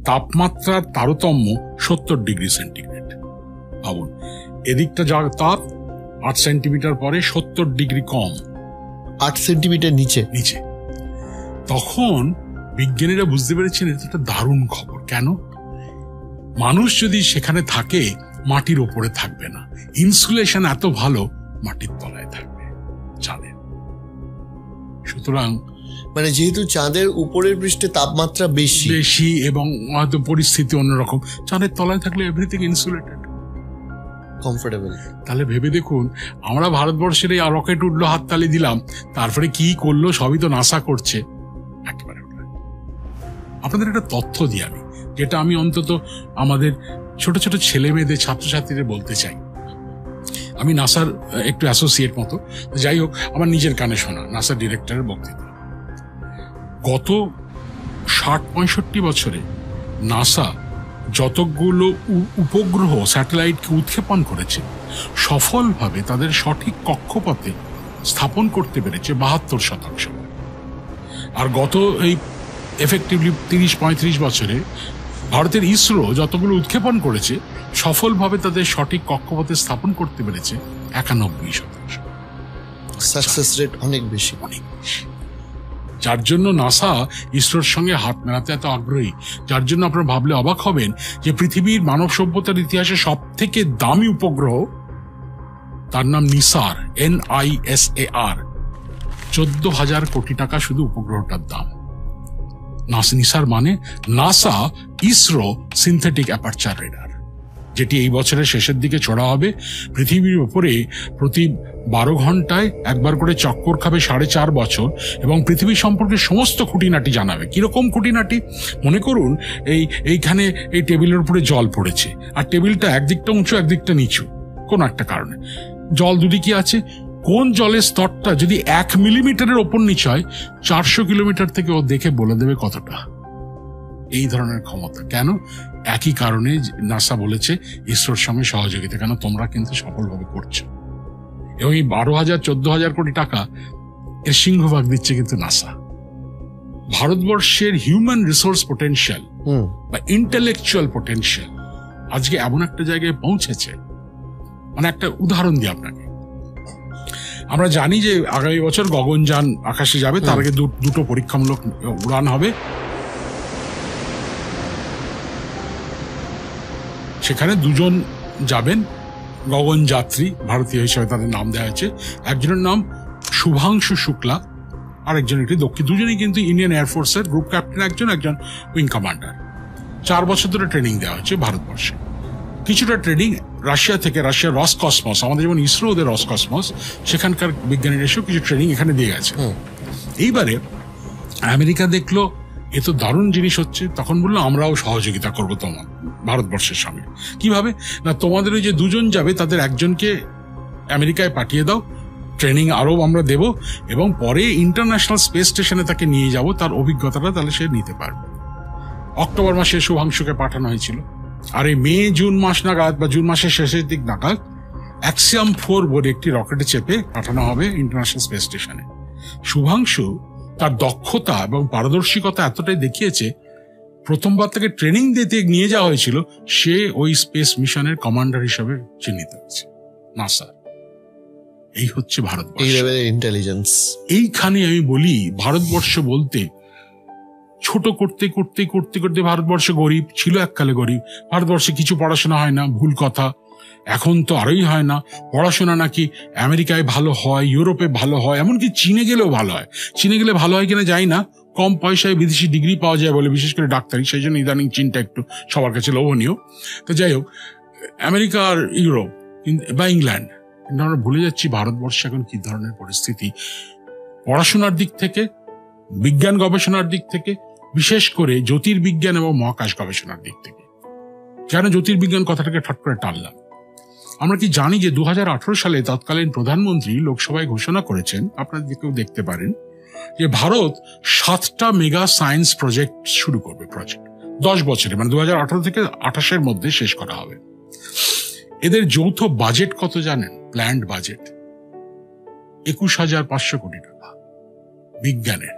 তাপমাত্রার তারতম্য 70 ডিগ্রি সেন্টিগ্রেড। ভাবুন, এদিকটা যা তাপ 8 সেন্টিমিটার পরে 70 ডিগ্রি কম, 8 সেন্টিমিটার নিচে। তখন বিজ্ঞানীরা বুঝতে পেরেছেন এটা একটা দারুণ খবর। কেন? মানুষ যদি সেখানে থাকে মাটির ওপরে থাকবে না, ইনসুলেশন এত ভালো, মাটির তলায় থাকবে চাঁদের। সুতরাং মানে যেহেতু চাঁদের উপরের পৃষ্ঠে তাপমাত্রা বেশি এবং হয়তো পরিস্থিতি অন্যরকম, চাঁদের তলায় থাকলে এভরিথিং ইনসুলেটেড, কমফোর্টেবল। তাহলে ভেবে দেখুন, আমরা ভারতবর্ষের এই রকেট উঠলো, হাততালি দিলাম, তারপরে কি করলো সবই তো নাসা করছে। একেবারে আপনাদের একটা তথ্য দিই আমি, যেটা আমি অন্তত আমাদের ছোট ছোট ছেলে মেয়েদের, ছাত্রছাত্রীদের বলতে চাই। আমি নাসার একটু অ্যাসোসিয়েট মতো, যাই হোক, আমার নিজের কানে শোনা নাসার ডিরেক্টরের বক্তৃতা। গত 60-65 বছরে নাসা যতগুলো উপগ্রহ, স্যাটেলাইটকে উৎক্ষেপণ করেছে, সফলভাবে তাদের সঠিক কক্ষপথে স্থাপন করতে পেরেছে 72%। আর গত এই এফেক্টিভলি 30-35 বছরে ভারতের ইসরো যতগুলো উৎক্ষেপণ করেছে, সফলভাবে তাদের সঠিক কক্ষপথে স্থাপন করতে পেরেছে 91%। সাকসেস রেট অনেক বেশি। যার জন্য নাসা ইসরোর সঙ্গে হাত মেলাতে এত আগ্রহী। যার জন্য আপনারা ভাবলে অবাক হবেন যে পৃথিবীর মানব সভ্যতার ইতিহাসে সব থেকে দামি উপগ্রহ, তার নাম নিসার, NISAR। 14,000 কোটি টাকা শুধু উপগ্রহটার দাম। নিসার মানে NASA ISRO synthetic aperture radar. যেটি এই বছরের শেষের দিকে ছোড়া হবে। পৃথিবীর উপরে প্রতি 12 ঘন্টায় একবার করে চক্কর খাবে 4.5 বছর এবং পৃথিবী সম্পর্কে সমস্ত খুঁটিনাটি জানাবে। কিরকম খুঁটিনাটি? মনে করুন এইখানে এই টেবিলের উপরে জল পড়েছে, আর টেবিলটা একদিকটা উঁচু একদিকটা নিচু কোন একটা কারণে। জল দুদিকে আছে, কোন জলের স্তরটা যদি 1 মিলিমিটারের ওপর নিচে হয় 400 কিলোমিটার থেকে ও দেখে বলে দেবে কতটা। এই ধরনের ক্ষমতা। কেন? একই কারণে নাসা বলেছে ইসরোর সঙ্গে সহযোগিতা, কেন তোমরা কিন্তু সফলভাবে করছো। এবং এই 12,000-14,000 কোটি টাকা এর সিংহভাগ দিচ্ছে কিন্তু নাসা। ভারতবর্ষের হিউম্যান রিসোর্স পোটেনশিয়াল বা ইন্টেলেকচুয়াল পোটেনশিয়াল আজকে এমন একটা জায়গায় পৌঁছেছে, মানে একটা উদাহরণ দিই আপনাকে। আমরা জানি যে আগামী বছর গগনযান আকাশে যাবে, তার আগে দুটো পরীক্ষামূলক উড়ান হবে। সেখানে 2 জন যাবেন গগনযাত্রী, ভারতীয় হিসেবে তাদের নাম দেওয়া হয়েছে। একজনের নাম শুভাংশু শুক্লা, আর একজন একটি দুজনেই কিন্তু ইন্ডিয়ান এয়ারফোর্সের গ্রুপ ক্যাপ্টেন, একজন উইং কমান্ডার। 4 বছর ধরে ট্রেনিং দেওয়া হচ্ছে ভারতবর্ষে। কিছুটা ট্রেনিং রাশিয়ার রসকসমস, আমাদের যেমন ইসরো ওদের রসকসমস, সেখানকার বিজ্ঞানীরা এসেও কিছু ট্রেনিং এখানে দিয়ে গেছে। এইবারে আমেরিকা দেখলো এ তো দারুণ জিনিস হচ্ছে, তখন বললো আমরাও সহযোগিতা করবো তোমার ভারতবর্ষের সঙ্গে। কিভাবে না, তোমাদের ওই যে 2 জন যাবে তাদের একজনকে আমেরিকায় পাঠিয়ে দাও, ট্রেনিং আরো আমরা দেব, এবং পরে ইন্টারন্যাশনাল স্পেস স্টেশনে তাকে নিয়ে যাব, তার অভিজ্ঞতাটা তাহলে সে নিতে পারবে। অক্টোবর মাসে শুভাংশুকে পাঠানো হয়েছিল, আর এই মে-জুন মাস নাগাদ বা জুন মাসের শেষের দিক নাগাদ অ্যাক্সিয়াম 4 বলে একটি রকেটে চেপে পাঠানো হবে ইন্টারন্যাশনাল স্পেস স্টেশনে। শুভাংশু তার দক্ষতা এবং পারদর্শিকতা এতটাই দেখিয়েছে, প্রথমবার তাকে ট্রেনিং দিতে নিয়ে যাওয়া হয়েছিল, সে ওই স্পেস মিশনের কমান্ডার হিসেবে চিহ্নিত হয়েছে নাসা। এই হচ্ছে ভারতবর্ষ, এই লেভেলের ইন্টেলিজেন্স। এইখানে আমি বলি ভারতবর্ষ বলতে ছোট করতে করতে করতে করতে ভারতবর্ষ গরিব ছিল, এককালে গরিব। ভারতবর্ষে কিছু পড়াশোনা হয় না, ভুল কথা। এখন তো আরোই হয় না। পড়াশোনা নাকি আমেরিকায় ভালো হয়, ইউরোপে ভালো হয়, এমনকি চীনে গেলেও ভালো হয়। চীনে গেলে ভালো হয় কিনা যাই না, কম পয়সায় বিদেশি ডিগ্রি পাওয়া যায় বলে, বিশেষ করে ডাক্তারি, সেই জন্য ইদানিং চীনটা একটু সবার কাছে লোভনীয়। তো যাই হোক, আমেরিকা আর ইউরোপ বা ইংল্যান্ড, কিন্তু আমরা ভুলে যাচ্ছি ভারতবর্ষে এখন কি ধরনের পরিস্থিতি পড়াশোনার দিক থেকে, বিজ্ঞান গবেষণার দিক থেকে, বিশেষ করে জ্যোতির্বিজ্ঞান এবং মহাকাশ গবেষণার দিক থেকে। কেন জ্যোতির্বিজ্ঞান কথাটাকে ঠট করে টানলাম? আমরা কি জানি যে 2018 সালে তৎকালীন প্রধানমন্ত্রী লোকসভায় ঘোষণা করেছেন, আপনারা কেউ দেখতে পারেন, যে ভারত 7টা মেগা সায়েন্স প্রজেক্ট শুরু করবে। প্রজেক্ট 10 বছরে, মানে 2018 থেকে 2028 মধ্যে শেষ করা হবে। এদের যৌথ বাজেট কত জানেন? প্ল্যান্ড বাজেট 21,500 কোটি টাকা বিজ্ঞানের।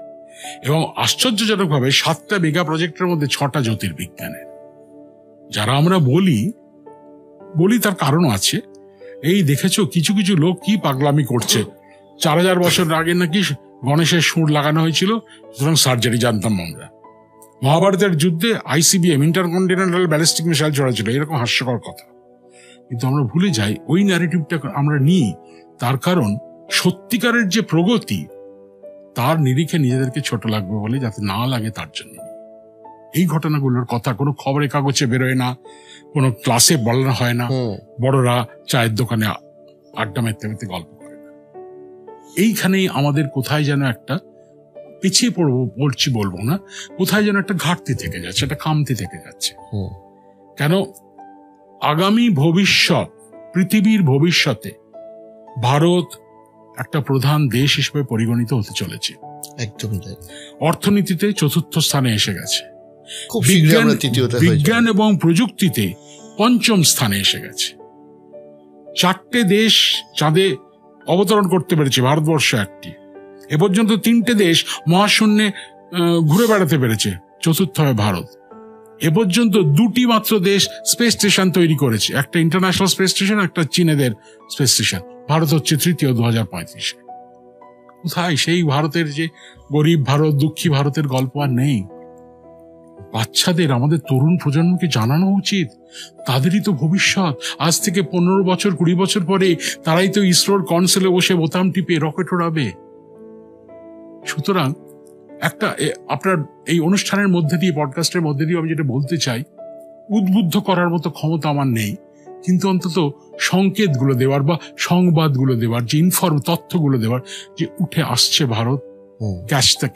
এবং আশ্চর্যজনকভাবে 7টা মেগা প্রজেক্টের মধ্যে 6টা জ্যোতির্বিজ্ঞানের। যারা আমরা বলি তার কারণও আছে। এই দেখেছো কিছু কিছু লোক কি পাগলামি করছে। 4000 বছর আগে নাকি গণেশের সুর লাগানো হয়েছিল, সুতরাং সার্জারি জানতাম আমরা। মহাভারতের যুদ্ধে ICBM ইন্টারকন্টিনেন্টাল ব্যালিস্টিক মিসাইল ছড়াচ্ছিল, এরকম হাস্যকর কথা। কিন্তু আমরা ভুলে যাই ওই ন্যারেটিভটা আমরা নিই, তার কারণ সত্যিকারের যে প্রগতি তার নিরিখে নিজেদেরকে ছোট লাগবে বলে, যাতে না লাগে তার জন্য। এই ঘটনাগুলোর কথা কোনো খবরের কাগজে বেরোয় না, কোনো ক্লাসে বলানো হয় না, বড়রা চায়ের দোকানে আড্ডা মেতে মেতে গল্প করে না। এইখানেই আমাদের কোথায় যেন একটা পিছিয়ে বলবো না, কোথায় যেন একটা ঘাটতি থেকে যাচ্ছে, একটা খামতি থেকে যাচ্ছে। কেন? আগামী ভবিষ্যৎ, পৃথিবীর ভবিষ্যতে ভারত একটা প্রধান দেশ হিসেবে পরিগণিত হতে চলেছে। একদম তাই। অর্থনীতিতে 4র্থ স্থানে এসে গেছে, বিজ্ঞান এবং প্রযুক্তিতে 5ম স্থানে এসে গেছে। 4টে দেশ চাঁদে অবতরণ করতে পেরেছে, ভারতবর্ষ একটি। এ পর্যন্ত 3টে দেশ মহাশূন্যে ঘুরে বেড়াতে পেরেছে, 4র্থ হয় ভারত। এ পর্যন্ত 2টি মাত্র দেশ স্পেস স্টেশন তৈরি করেছে, একটা ইন্টারন্যাশনাল স্পেস স্টেশন, একটা চীনেদের স্পেস স্টেশন। ভারত হচ্ছে 3য় 2035। কোথায় সেই ভারতের যে গরিব ভারত, দুঃখী ভারতের গল্প আর নেই। বাচ্চাদের, আমাদের তরুণ প্রজন্মকে জানানো উচিত, তাদেরই তো ভবিষ্যৎ। আজ থেকে 15 বছর 20 বছর পরে তারাই তো ইসরোর কনসোলে বসে বোতাম টিপে রকেট ওড়াবে। সুতরাং একটা আপনার এই অনুষ্ঠানের মধ্যে দিয়ে, পডকাস্টের মধ্যে দিয়ে আমি যেটা বলতে চাই, উদ্বুদ্ধ করার মতো ক্ষমতা আমার নেই, কিন্তু অন্তত সংকেতগুলো দেওয়ার বা সংবাদগুলো দেওয়ার, যে তথ্যগুলো দেওয়ার, যে উঠে আসছে ভারত,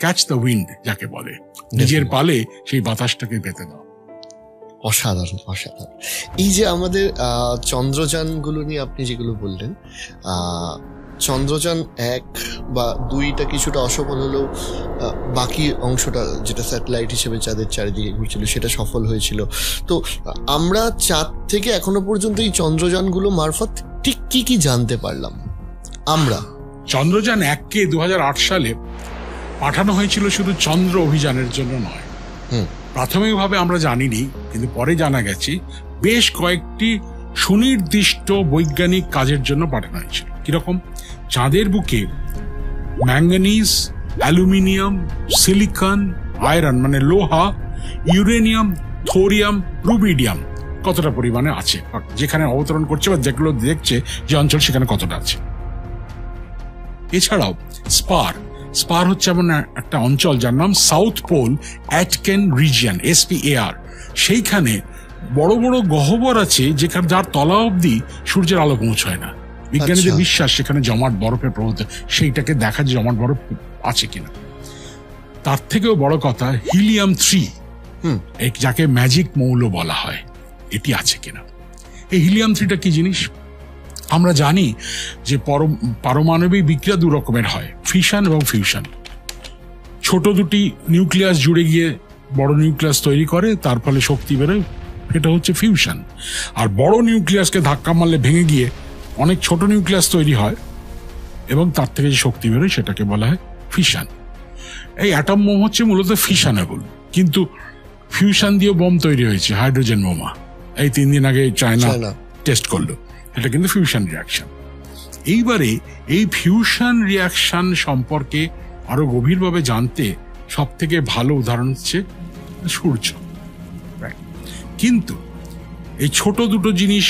ক্যাচ দ্য উইন্ড যাকে বলে, নিজের পালে সেই বাতাসটাকে পেতে দাও। অসাধারণ, অসাধারণ। এই যে আমাদের চন্দ্রযানগুলো নিয়ে আপনি যেগুলো বললেন, চন্দ্রযান 1 বা 2টা কিছুটা অসফল হলেও বাকি অংশটা যেটা স্যাটেলাইট হিসেবে চাঁদের চারিদিকে ঘুরছিল সেটা সফল হয়েছিল। তো আমরা চাঁদ থেকে এখনো পর্যন্ত এই চন্দ্রযানগুলো মারফত ঠিক কি কি জানতে পারলাম? আমরা চন্দ্রযান 1কে 2008 সালে পাঠানো হয়েছিল শুধু চন্দ্র অভিযানের জন্য নয়। প্রাথমিকভাবে আমরা জানিনি, কিন্তু পরে জানা গেছে বেশ কয়েকটি সুনির্দিষ্ট বৈজ্ঞানিক কাজের জন্য পাঠানো হয়েছিল। কিরকম? চাঁদের বুকে ম্যাঙ্গানিজ, অ্যালুমিনিয়াম, সিলিকন, আয়রন মানে লোহা, ইউরেনিয়াম, থোরিয়াম, রুবিডিয়াম কতটা পরিমাণে আছে, যেখানে অবতরণ করছে বা যেগুলো দেখছে যে অঞ্চল সেখানে কতটা আছে। এছাড়াও স্পার হচ্ছে এমন একটা অঞ্চল যার নাম সাউথ পোল অ্যাটকেন রিজিয়ন, SPAR। সেইখানে বড় বড় গহ্বর আছে যেখানে যার তলা অবধি সূর্যের আলো পৌঁছায় না। বিজ্ঞানীদের বিশ্বাস সেখানে জমাট বরফের প্রভাব, সেইটাকে দেখা যে জমাট বরফ আছে কিনা। তার থেকেও বড় কথা হিলিয়াম 3, যাকে ম্যাজিক মৌল বলা হয়, এটি আছে কিনা। এই হিলিয়াম 3টা কি জিনিস? আমরা জানি যে পারমাণবিক বিক্রিয়া দু রকমের হয়, ফিশন এবং ফিউশন। ছোট দুটি নিউক্লিয়াস জুড়ে গিয়ে বড় নিউক্লিয়াস তৈরি করে, তার ফলে শক্তি বেরোয়, এটা হচ্ছে ফিউশন। আর বড় নিউক্লিয়াসকে ধাক্কা মারলে ভেঙে গিয়ে অনেক ছোট নিউক্লিয়াস তৈরি হয় এবং তার থেকে যে শক্তি বেরোয় সেটাকে বলা হয় ফিশন। এই অ্যাটম বোম হচ্ছে মূলত ফিশনেবল, কিন্তু ফিউশন দিয়ে বোম তৈরি হয়েছে, হাইড্রোজেন বোমা। এই 3 দিন আগে চায়না টেস্ট করলো, এটা কিন্তু ফিউশন রিয়াকশন। এইবারে এই ফিউশন রিয়াকশন সম্পর্কে আরো গভীরভাবে জানতে সব থেকে ভালো উদাহরণ হচ্ছে সূর্য। কিন্তু এই ছোট দুটো জিনিস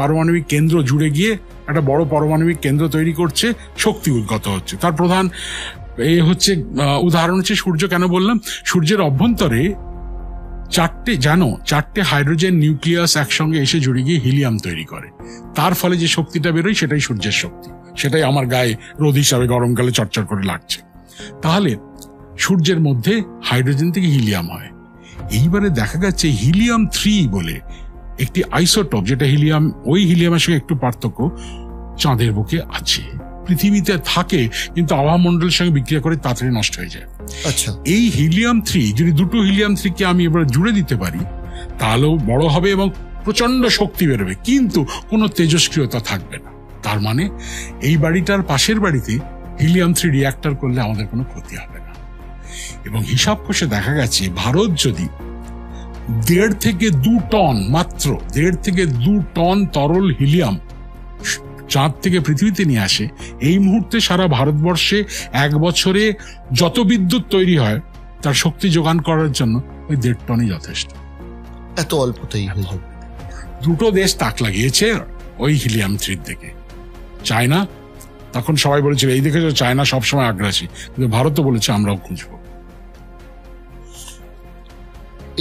পারমাণবিক কেন্দ্র জুড়ে গিয়ে একটা বড় পারমাণবিক কেন্দ্র তৈরি করছে, শক্তি উদ্গত হচ্ছে। তার প্রধান উদাহরণ হচ্ছে সূর্য। কেন বললাম? সূর্যের অভ্যন্তরে 4টে হাইড্রোজেন নিউক্লিয়াস একসঙ্গে এসে জুড়ে গিয়ে হিলিয়াম তৈরি করে। তার ফলে যে শক্তিটা বেরোয় সেটাই সূর্যের শক্তি, সেটাই আমার গায়ে রোদ হিসাবে গরমকালে চটচট করে লাগছে। তাহলে সূর্যের মধ্যে হাইড্রোজেন থেকে হিলিয়াম হয়। এইবারে দেখা গেছে হিলিয়াম 3 বলে একটি আইসোটোপ, যেটা ওই হিলিয়ামের সঙ্গে একটু পার্থক্য, চাঁদের বুকে আছে। পৃথিবীতে থাকে কিন্তু আবহাওয়া মন্ডলের সঙ্গে বিক্রিয়া করে তাড়াতাড়ি নষ্ট হয়ে যায়। আচ্ছা, এই হিলিয়াম 3 যদি দুটো হিলিয়াম 3কে আমি এবার জুড়ে দিতে পারি তাহলেও বড় হবে এবং প্রচন্ড শক্তি বেরোবে, কিন্তু কোনো তেজস্ক্রিয়তা থাকবে না। তার মানে এই বাড়িটার পাশের বাড়িতে হিলিয়াম 3 রিঅ্যাক্টর করলে আমাদের কোনো ক্ষতি হবে না। এবং হিসাব কষে দেখা গেছে ভারত যদি 1.5 থেকে 2 টন, মাত্র 1.5 থেকে 2 টন তরল হিলিয়াম চাঁদ থেকে পৃথিবীতে নিয়ে আসে, এই মুহূর্তে সারা ভারতবর্ষে 1 বছরে যত বিদ্যুৎ তৈরি হয় তার শক্তি যোগান করার জন্য ওই 1.5 টনই যথেষ্ট। এত অল্পতেই হয়ে যাবে। দুটো দেশ তাক লাগিয়েছে ওই হিলিয়াম 3 থেকে। চায়না, তখন সবাই বলেছিল এই দেখে চায়না সবসময় আগ্রাসী, কিন্তু ভারতও বলেছে আমরাও খুঁজবো।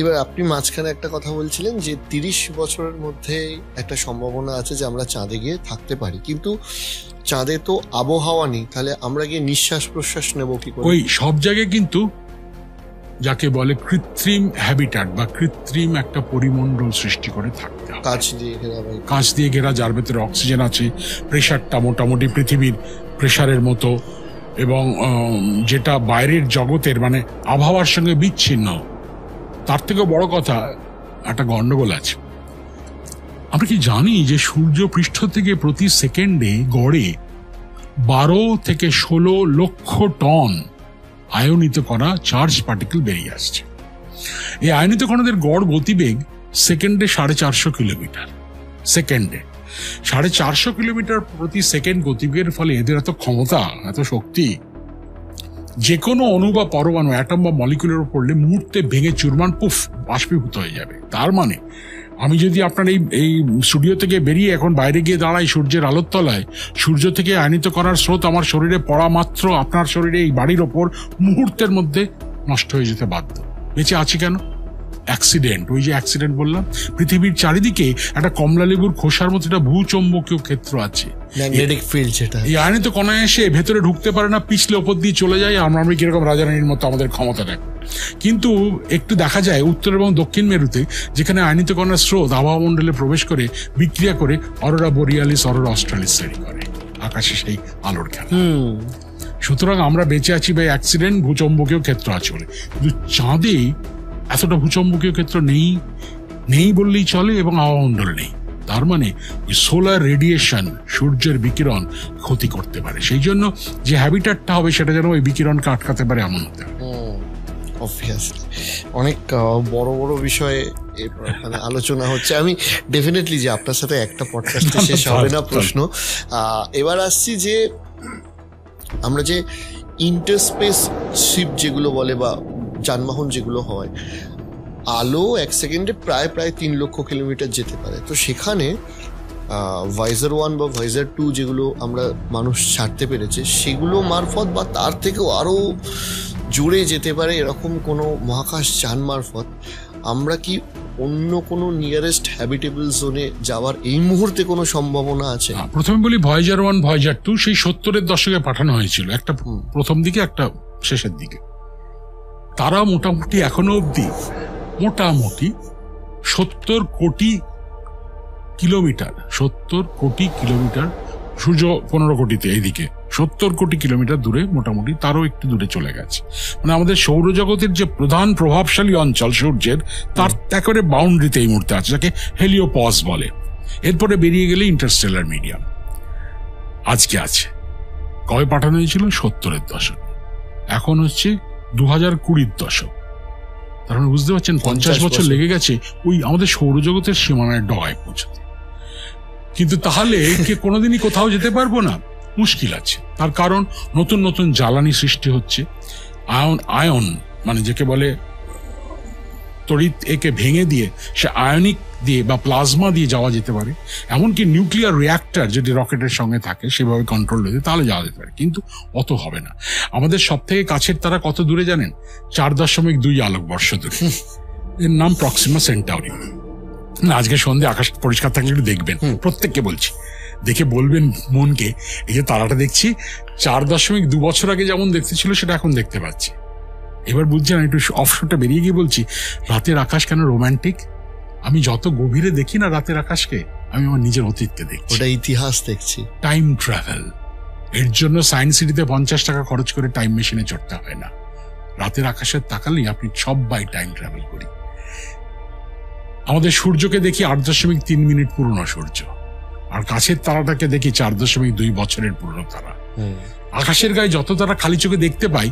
এবার আপনি মাঝখানে একটা কথা বলছিলেন যে 30 বছরের মধ্যে একটা সম্ভাবনা আছে যে আমরা চাঁদে গিয়ে থাকতে পারি, কিন্তু চাঁদে তো আবহাওয়া নেই, তাহলে আমরা গিয়ে নিঃশ্বাস প্রশ্বাস নেব কি করে? ওই সব জায়গায় কিন্তু যাকে বলে কৃত্রিম হ্যাবিটাট বা কৃত্রিম একটা পরিমণ্ডল সৃষ্টি করে থাকতে হবে। কাঁচ দিয়ে ঘেরা, যার ভেতরে অক্সিজেন আছে, প্রেশারটা মোটামুটি পৃথিবীর প্রেশারের মতো, এবং যেটা বাইরের জগতের মানে আবহাওয়ার সঙ্গে বিচ্ছিন্ন। তার থেকেও বড় কথা, একটা গন্ডগোল আছে। আমরা কি জানি যে সূর্য পৃষ্ঠ থেকে প্রতি সেকেন্ডে গড়ে 12 থেকে 16 লক্ষ টন আয়নিত করা চার্জ পার্টিকেল বেরিয়ে আসছে। এই আয়নিত কণাদের গড় গতিবেগ সেকেন্ডে 450 কিলোমিটার। সেকেন্ডে 450 কিলোমিটার প্রতি সেকেন্ড গতিবেগের ফলে এদের এত ক্ষমতা, এত শক্তি, যে কোনো অণু বা পরমাণু, অ্যাটম বা মলিকুলের উপর পড়লে মুহূর্তে ভেঙে চুরমার পুফ বাষ্পীভূত হয়ে যাবে। তার মানে আমি যদি আপনার এই স্টুডিও থেকে বেরিয়ে এখন বাইরে গিয়ে দাঁড়াই সূর্যের আলোর তলায়, সূর্য থেকে আয়নিত করার স্রোত আমার শরীরে পড়া মাত্র আপনার শরীরে এই বাড়ির ওপর মুহূর্তের মধ্যে নষ্ট হয়ে যেতে বাধ্য। বেঁচে আছি কেন? অ্যাক্সিডেন্ট, ওই যে অ্যাক্সিডেন্ট বললাম, পৃথিবীর চারিদিকে একটা কমলা লেবুর খোসার মতো একটা ভূচম্বকীয় ক্ষেত্র আছে, ম্যাগনেটিক ফিল্ড, যেটা এই আয়নিত কণা এসে ভেতরে ঢুকতে পারে না, পিছলে ওপর দিয়ে চলে যায়, আমরা কিরকম রাজারানীর মতো আমাদের ক্ষমতা দেখ। কিন্তু একটু দেখা যায় উত্তর এবং দক্ষিণ মেরুতে, যেখানে আয়নিত কণার স্রোত আবহাওয়া মণ্ডলে প্রবেশ করে বিক্রিয়া করে অরোরা বোরিয়ালিস, অরোরা অস্ট্রালিস তৈরি করে, আকাশে সেই আলোর খেলা। সুতরাং আমরা বেঁচে আছি বা অ্যাক্সিডেন্ট ভূচম্বকীয় ক্ষেত্র আছে বলে, কিন্তু চাঁদে এতটা ভূচম্বকীয় ক্ষেত্র নেই বললেই চলে, এবং আবহাওয়ামণ্ডল নেই। তার মানে সোলার রেডিয়েশন, সূর্যের বিকিরণ ক্ষতি করতে পারে, সেই জন্য যে হ্যাবিটাটটা হবে সেটা যেন ওই বিকিরণকে আটকাতে পারে এমন হতে হবে। অবভিয়াসলি অনেক বড় বড় বিষয়ে মানে আলোচনা হচ্ছে। আমি ডেফিনেটলি যে আপনার সাথে একটা পডকাস্টে শেষ হবে না প্রশ্ন। এবার আসছি যে আমরা যে ইন্টারস্পেস শিপ যেগুলো বলে বা যানবাহন যেগুলো হয়, আলো এক সেকেন্ডে প্রায় 3 লক্ষ কিলোমিটার যেতে পারে। তো সেখানে ভাইজার 1 বা ভাইজার 2 যেগুলো আমরা মানুষ ছাড়তে পেরেছে, সেগুলো মারফত বা তার থেকেও আরো জুড়ে যেতে পারে এরকম কোনো মহাকাশ যান মারফত আমরা কি অন্য কোনো নিয়ারেস্ট হ্যাবিটেবল জোনে যাওয়ার এই মুহূর্তে কোনো সম্ভাবনা আছে? প্রথমে বলি ভাইজার 1, ভাইজার 2 সেই 70-এর দশকে পাঠানো হয়েছিল, একটা প্রথম দিকে একটা শেষের দিকে। তারা মোটামুটি এখনো অব্দি মোটামুটি 70 কোটি কিলোমিটার সূর্য 15 কোটিতে, এইদিকে 70 কোটি কিলোমিটার দূরে, মোটামুটি তারও একটু দূরে চলে গেছে। মানে আমাদের সৌরজগতের যে প্রধান প্রভাবশালী অঞ্চল সূর্যের, তার একেবারে বাউন্ডারিতে এই মুহূর্তে আছে, যাকে হেলিওপস বলে। এরপরে বেরিয়ে গেলে ইন্টারস্টেলার মিডিয়াম আজকে আছে। কবে পাঠানো হয়েছিল? 70-এর দশক, এখন হচ্ছে 2020-র দশক। তার মানে বুঝতে পারছেন 50 বছর লেগে গেছে ওই আমাদের সৌরজগতের সীমানায় ডগায় পৌঁছতে। কিন্তু তাহলে কে কোনোদিনই কোথাও যেতে পারবো না? মুশকিল আছে। তার কারণ নতুন নতুন জ্বালানি সৃষ্টি হচ্ছে। আয়ন মানে যাকে বলে তড়িৎ, একে ভেঙে দিয়ে সে আয়নিক দিয়ে বা প্লাজমা দিয়ে যাওয়া যেতে পারে। এমনকি নিউক্লিয়ার রিঅ্যাক্টর যদি রকেটের সঙ্গে থাকে সেভাবে কন্ট্রোল হয়ে তাহলে যাওয়া যেতে পারে, কিন্তু অত হবে না। আমাদের সব থেকে কাছের তারা কত দূরে জানেন? 4.2 আলোকবর্ষ দূরে। এর নাম প্রক্সিমা সেন্টাউরি। আজকে সন্ধ্যে আকাশ পরিষ্কার থাকলে একটু দেখবেন, প্রত্যেককে বলছি, দেখে বলবেন মনকে, এই যে তারাটা দেখছি 4.2 বছর আগে যেমন দেখতে ছিল সেটা এখন দেখতে পাচ্ছি। এবার বুঝছেন, একটু অফশোরটা বেরিয়ে গিয়ে বলছি, রাতের আকাশ কেন রোম্যান্টিক? আমি যত গভীরে দেখি না রাতের আকাশকে, আমি আমার নিজের অতীতকে দেখছি, ওটা ইতিহাস দেখছি। Time travel. এর জন্য সায়েন্স সিটিতে 50 টাকা খরচ করে টাইম মেশিনে চড়তে হয় না। রাতের আকাশের তাকালেই আপনি সবাই টাইম ট্রাভেল করি। আমাদের সূর্যকে দেখি 8.3 মিনিট পুরনো সূর্য, আর কাছের তারাটাকে দেখি 4.2 বছরের পুরনো তারা। আকাশের গায়ে যত তারা খালি চোখে দেখতে পাই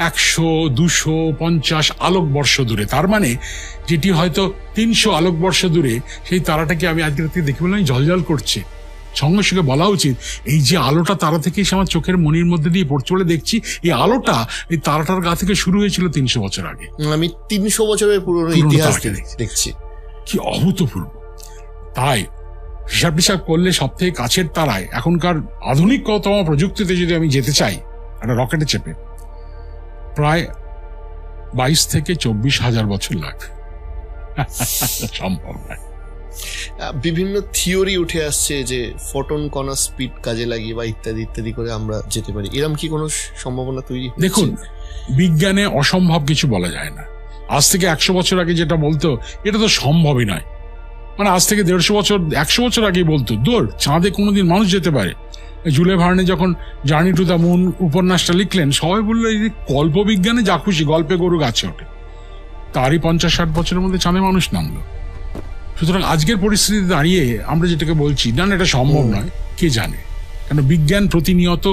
100, 200, 50 আলোকবর্ষ দূরে। তার মানে যেটি হয়তো 300 আলোকবর্ষ দূরে, সেই তারাটাকে আমি আজকে রাতে দেখে বললাম ঝলঝল করছে। সঙ্গে সঙ্গে বলা উচিত, এই যে আলোটা তারা থেকে এসে আমার চোখের মনির মধ্যে দিয়ে পড়ছে বলে দেখছি, এই আলোটা এই তারাটার গা থেকে শুরু হয়েছিল 300 বছর আগে। আমি 300 বছরের পুরনো ইতিহাস দেখছি। কি অভূতপূর্ব! তাই হিসাব টিসাব করলে সব থেকে কাছের তারায় এখনকার আধুনিকতম প্রযুক্তিতে যদি আমি যেতে চাই একটা রকেটে চেপে, প্রায় 22 থেকে 24 হাজার বছর লাগবে। সম্ভব নয়। বিভিন্ন থিওরি উঠে আসছে যে ফোটন কণা স্পিড কাজে লাগিয়ে বা ইত্যাদি ইত্যাদি করে আমরা যেতে পারি। এরকম কি কোনো সম্ভাবনা তৈরি? দেখুন, বিজ্ঞানে অসম্ভব কিছু বলা যায় না। আজ থেকে 100 বছর আগে যেটা বলতো এটা তো সম্ভবই নয়। মানে আজ থেকে 150 বছর 100 বছর আগেই বলতো দূর চাঁদে কোনোদিন মানুষ যেতে পারে। জুলে ভার্নে যখন জার্নি টু দ্য মুন উপন্যাসটা লিখলেন, সবাই বললো এই কল্প বিজ্ঞানে যা খুশি, গল্পে গরু গাছে ওঠে। তারই 50-60 বছরের মধ্যে চাঁদে মানুষ নামলো। সুতরাং আজকের পরিস্থিতিতে দাঁড়িয়ে আমরা যেটাকে বলছি না এটা সম্ভব নয়, কে জানে, কেন বিজ্ঞান প্রতিনিয়ত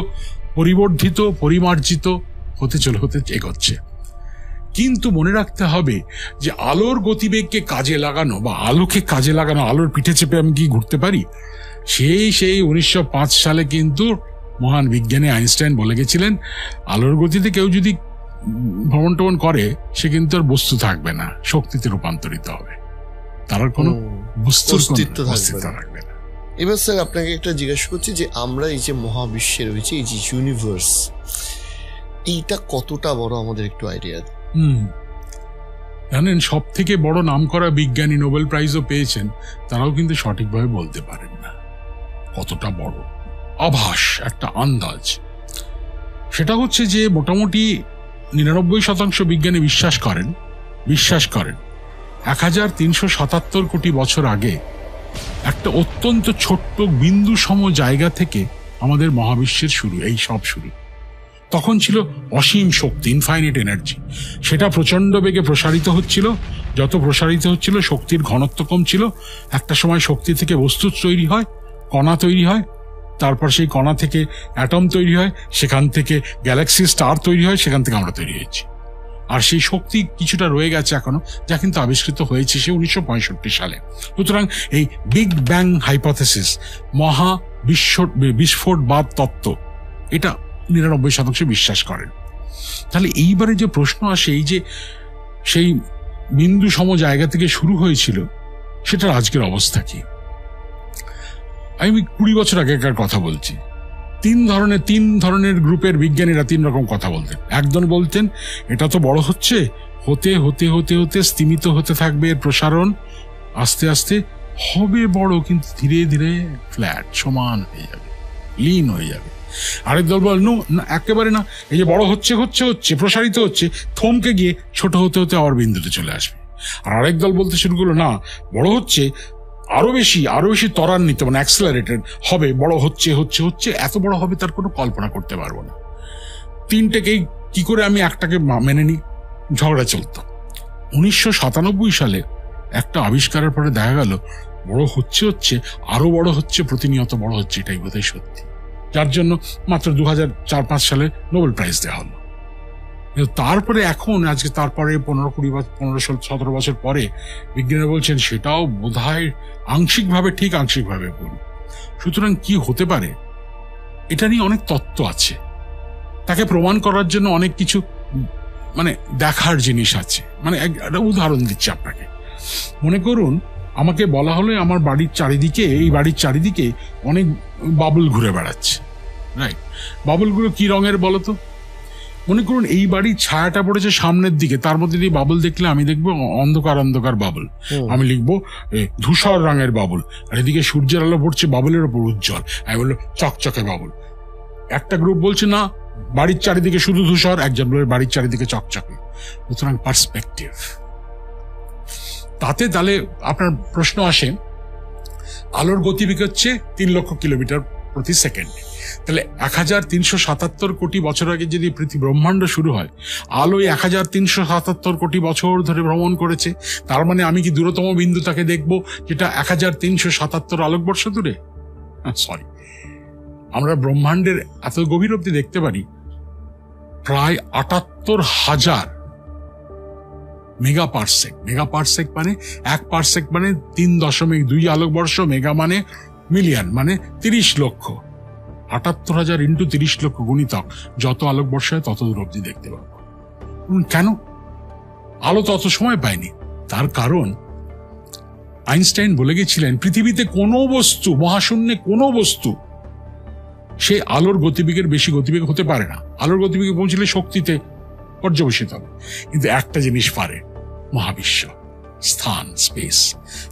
পরিবর্ধিত, পরিমার্জিত হতে এগোচ্ছে। কিন্তু মনে রাখতে হবে যে আলোর গতিবেগকে কাজে লাগানো বা আলোকে কাজে লাগানো, আলোর পিঠে চেপে আমি কি ঘুরতে পারি, সেই 1905 সালে কিন্তু মহান বিজ্ঞানী আইনস্টাইন বলে গেছিলেন, আলোর গতিতে কেউ যদি ভ্রমণ টমন করে সে কিন্তু আর বস্তু থাকবে না, শক্তিতে রূপান্তরিত হবে, তার আর কোনো বস্তুর অস্তিত্ব থাকবে না। এবার স্যার আপনাকে একটা জিজ্ঞাসা করছি যে আমরা এই যে মহাবিশ্বে রয়েছে, এই যে ইউনিভার্স, এইটা কতটা বড় আমাদের একটু আইডিয়া? জানেন, সব থেকে বড় নামকরা বিজ্ঞানী নোবেল প্রাইজও পেয়েছেন, তারাও কিন্তু সঠিকভাবে বলতে পারেন না কতটা বড়। আভাস, একটা আন্দাজ। সেটা হচ্ছে যে মোটামুটি 99% বিজ্ঞানী বিশ্বাস করেন 1377 কোটি বছর আগে একটা অত্যন্ত ছোট্ট বিন্দু সম জায়গা থেকে আমাদের মহাবিশ্বের শুরু, এই সব শুরু। তখন ছিল অসীম শক্তি, ইনফাইনাইট এনার্জি। সেটা প্রচন্ড বেগে প্রসারিত হচ্ছিল। যত প্রসারিত হচ্ছিল শক্তির ঘনত্ব কম ছিল। একটা সময় শক্তি থেকে বস্তু তৈরি হয়, কণা তৈরি হয়, তারপর সেই কণা থেকে অ্যাটম তৈরি হয়, সেখান থেকে গ্যালাক্সি স্টার তৈরি হয়, সেখান থেকে আমরা তৈরি হয়েছি। আর সেই শক্তি কিছুটা রয়ে গেছে এখনো, যা কিন্তু আবিষ্কৃত হয়েছে সে 1965 সালে। সুতরাং এই বিগ ব্যাং হাইপোথেসিস, মহা বিস্ফোটবাদ তত্ত্ব, এটা 99% বিশ্বাস করেন। তাহলে এইবারে যে প্রশ্ন আসে, এই যে সেই বিন্দু সম জায়গা থেকে শুরু হয়েছিল, সেটার আজকের অবস্থা কি? আমি 20 বছর আগেকার কথা বলছি। তিন ধরনের গ্রুপের বিজ্ঞানীরা 3 রকম কথা বলতেন। একজন বলতেন এটা তো বড় হচ্ছে, হতে হতে হতে হতে স্তিমিত হতে থাকবে, এর প্রসারণ আস্তে আস্তে হবে বড়, কিন্তু ধীরে ধীরে ফ্ল্যাট, সমান হয়ে যাবে, লীন হয়ে যাবে। আরেক দল বল না, একেবারে না, এই যে বড় হচ্ছে প্রসারিত হচ্ছে, থমকে গিয়ে ছোট হতে হতে আবার বিন্দুতে চলে আসবে। আর আরেক দল বলতে শুরু করলো না, বড় হচ্ছে, আরো বেশি ত্বরান্বিত, মানে অ্যাক্সেলারেটেড হবে, বড় হচ্ছে, এত বড় হবে তার কোনো কল্পনা করতে পারবো না। তিনটেকেই কি করে আমি একটাকে মেনে নিই? ঝগড়া চলতো। 1997 সালে একটা আবিষ্কারের পরে দেখা গেল বড় হচ্ছে, আরো বড় হচ্ছে, প্রতিনিয়ত বড় হচ্ছে, এটাই বোধহয় সত্যি। যার জন্য মাত্র 2004-05 সালে নোবেল প্রাইজ দেওয়া হলো। তারপরে এখন আজকে তারপরে 15-17 বছর পরে বিজ্ঞানীরা বলছেন সেটাও বোধহয় আংশিকভাবে ঠিক, আংশিকভাবে ভুল। সুতরাং কি হতে পারে, এটা নিয়ে অনেক তত্ত্ব আছে। তাকে প্রমাণ করার জন্য অনেক কিছু মানে দেখার জিনিস আছে। মানে একটা উদাহরণ দিচ্ছি আপনাকে। মনে করুন আমাকে বলা হলো আমার এই বাড়ির চারিদিকে অনেক বাবুল ঘুরে বেড়াচ্ছে, রাইট? বাবুলগুলো কি রঙের বলতো? মনে করুন এই বাড়ির ছায়াটা পড়েছে সামনের দিকে, তার মধ্যে দিয়ে বাবুল দেখলে আমি দেখবো অন্ধকার বাবুল, আমি লিখবো ধূসর রঙের বাবুল। আর এদিকে সূর্যের আলো পড়ছে বাবুলের উপর উজ্জ্বল, আমি বললো চকচকে বাবুল। একটা গ্রুপ বলছে না, বাড়ির চারিদিকে শুধু ধূসর, একজন বলে বাড়ির চারিদিকে চকচকে। সুতরাং পার্সপেক্টিভ। তাহলে আপনার প্রশ্ন আসে, আলোর গতিবেগ হচ্ছে 3 লক্ষ কিলোমিটার প্রতি সেকেন্ডে। তাহলে 1377 কোটি বছর আগে যদি ব্রহ্মাণ্ড শুরু হয়, আলো 1377 কোটি বছর ধরে ভ্রমণ করেছে। তার মানে আমি কি দূরতম বিন্দুটাকে দেখবো যেটা 1377 আলোকবর্ষ দূরে? সরি, আমরা ব্রহ্মাণ্ডের এত গভীর অবধি দেখতে পারি প্রায় 78,000 মেগাপারসেক। মেগাপারসেক মানে 1 পারসেক মানে 3.2 আলোকবর্ষ, মেগা মানে মিলিয়ন, মানে 30 লক্ষ। 78,000 ইন্টু 30 লক্ষ গুণিতক, যত আলোকবর্ষ হয় তত দূর অবধি দেখতে পাবো। কেন? আলো তত সময় পায়নি। তার কারণ আইনস্টাইন বলে গেছিলেন পৃথিবীতে কোনো বস্তু, মহাশূন্যে কোনো বস্তু সে আলোর গতিবেগের বেশি গতিবেগ হতে পারে না। আলোর গতিবেগে পৌঁছলে শক্তিতে পর্যবেসিত হবে। কিন্তু একটা জিনিস পারে, মহাবিশ্ব, স্থান, স্পেস,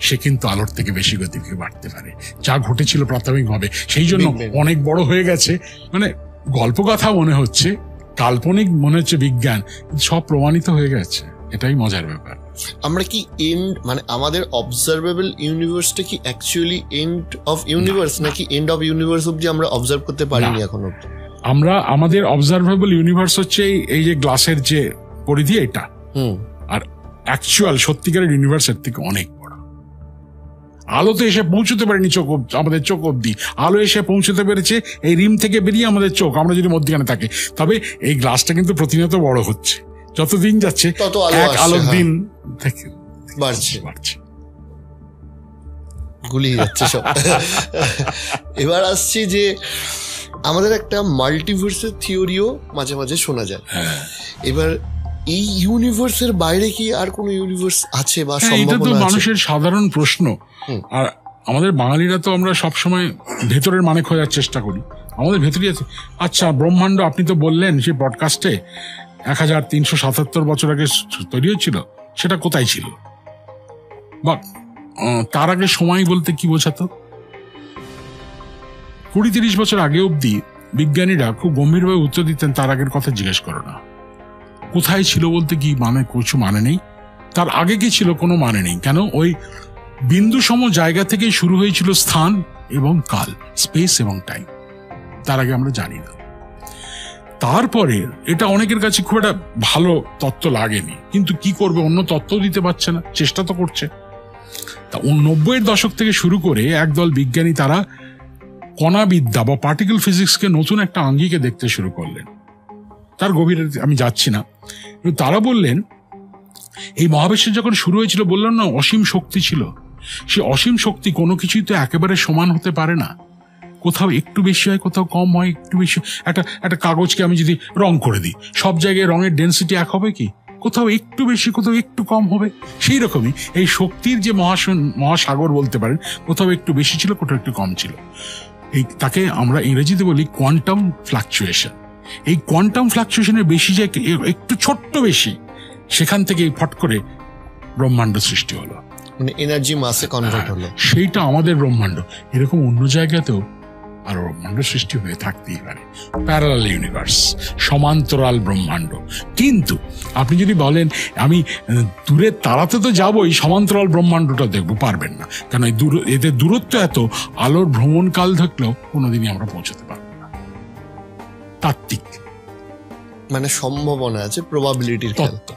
সে কিন্তু আলোর থেকে বেশি গতিবেগে বাড়তে পারে, যা ঘটেছিল প্রাথমিকভাবে। সেই জন্য অনেক বড় হয়ে গেছে। মানে গল্প কথা মনে হচ্ছে, কাল্পনিক মনে হচ্ছে বিজ্ঞান, সব প্রমাণিত হয়ে গেছে। এটাই মজার ব্যাপার। আমরা কি এন্ড, মানে আমাদের অবজারভেবল ইউনিভার্সটা কি অ্যাকচুয়ালি এন্ড অফ ইউনিভার্স, নাকি এন্ড অফ ইউনিভার্স অব্দি আমরা অবজার্ভ করতে পারিনি এখনো? আমাদের অবজারভেবল ইউনিভার্স হচ্ছে এই যে গ্লাসের যে পরিধি, এটা। আর অ্যাকচুয়াল সত্যিকারের ইউনিভার্সের থেকে অনেক বড়। আলো তো এসে পৌঁছতে পারেনি আমাদের চোখ অব্দি। আলো এসে পৌঁছতে পেরেছে এই রিম থেকে বেরিয়ে আমাদের চোখ, আমরা যদি মধ্যখানে থাকি। তবে এই গ্লাসটা কিন্তু প্রতিনিয়ত বড় হচ্ছে, যত দিন যাচ্ছে তত আলোর দিন বাড়ছে, গুলিয়ে যাচ্ছে সব। এবার আসছি যে আমাদের একটা মাল্টিভার্সের থিওরিও মাঝে মাঝে শোনা যায়। এবার এই ইউনিভার্সের বাইরে কি আর কোনো ইউনিভার্স আছে বা সম্ভাবনা আছে? এটা তো মানুষের সাধারণ প্রশ্ন। আর আমাদের বাঙালিরা তো আমরা সবসময় ভেতরের মানে খোঁজার চেষ্টা করি। আমাদের ভেতরেই আছে। আচ্ছা, ব্রহ্মাণ্ড আপনি তো বললেন সেই পডকাস্টে 1377 বছর আগে তৈরি হয়েছিল। সেটা কোথায় ছিল? বা তার আগে সময় বলতে কি বোঝাতো? 20-30 বছর আগে অব্দি বিজ্ঞানীরা খুব গম্ভীরভাবে উত্তর দিতেন, তার আগের কথা জিজ্ঞেস করো না। কোথায় ছিল বলতে কি কিছু মানে নেই, তার আগে কি ছিল কোনো মানে নেই। কেন? ওই বিন্দু সম জায়গা থেকে শুরু হয়েছিল স্থান এবং কাল, স্পেস এবং টাইম। তার আগে আমরা জানি না। তারপরে এটা অনেকের কাছে খুব একটা ভালো তত্ত্ব লাগেনি, কিন্তু কি করবে, অন্য তত্ত্ব দিতে পারছে না, চেষ্টা তো করছে। তা 90-এর দশক থেকে শুরু করে একদল বিজ্ঞানী তারা কণাবিদ্যা বা পার্টিকেল ফিজিক্সকে নতুন একটা আঙ্গিকে দেখতে শুরু করলেন। তার গভীরে আমি যাচ্ছি না, কিন্তু তারা বললেন এই মহাবিশ্ব যখন শুরু হয়েছিল, বললেন না অসীম শক্তি ছিল, সে অসীম শক্তি কোনো কিছুই তো একেবারে সমান হতে পারে না। কোথাও একটু বেশি হয়, কোথাও কম হয়, একটু বেশি। একটা কাগজকে আমি যদি রং করে দিই, সব জায়গায় রঙের ডেন্সিটি এক হবে কি? কোথাও একটু বেশি, কোথাও একটু কম হবে। সেই রকমই এই শক্তির যে মহাসাগর বলতে পারেন, কোথাও একটু বেশি ছিল, কোথাও একটু কম ছিল। তাকে আমরা ইংরেজিতে বলি কোয়ান্টাম ফ্লাকচুয়েশন। এই কোয়ান্টাম ফ্লাকচুয়েশনের বেশি যে একটু ছোট্ট বেশি, সেখান থেকে ফট করে ব্রহ্মাণ্ড সৃষ্টি হলো, মানে এনার্জি মাসে কনভার্ট হলো। সেইটা আমাদের ব্রহ্মাণ্ড। এরকম অন্য জায়গাতেও আর ব্রহ্মাণ্ড সৃষ্টি হয়ে থাকতেই পারে, প্যারালাল ইউনিভার্স, সমান্তরাল ব্রহ্মাণ্ড। কিন্তু আপনি যদি বলেন আমি দূরের তারাতে তো যাবোই, সমান্তরাল ব্রহ্মাণ্ডটা দেখবো, পারবেন না। কারণ এদের দূরত্ব এত, আলোর ভ্রমণকাল থাকলেও কোনোদিনই আমরা পৌঁছতে পারবো না। তাত্ত্বিক মানে সম্ভাবনা আছে, প্রবাবিলিটির তত্ত্ব।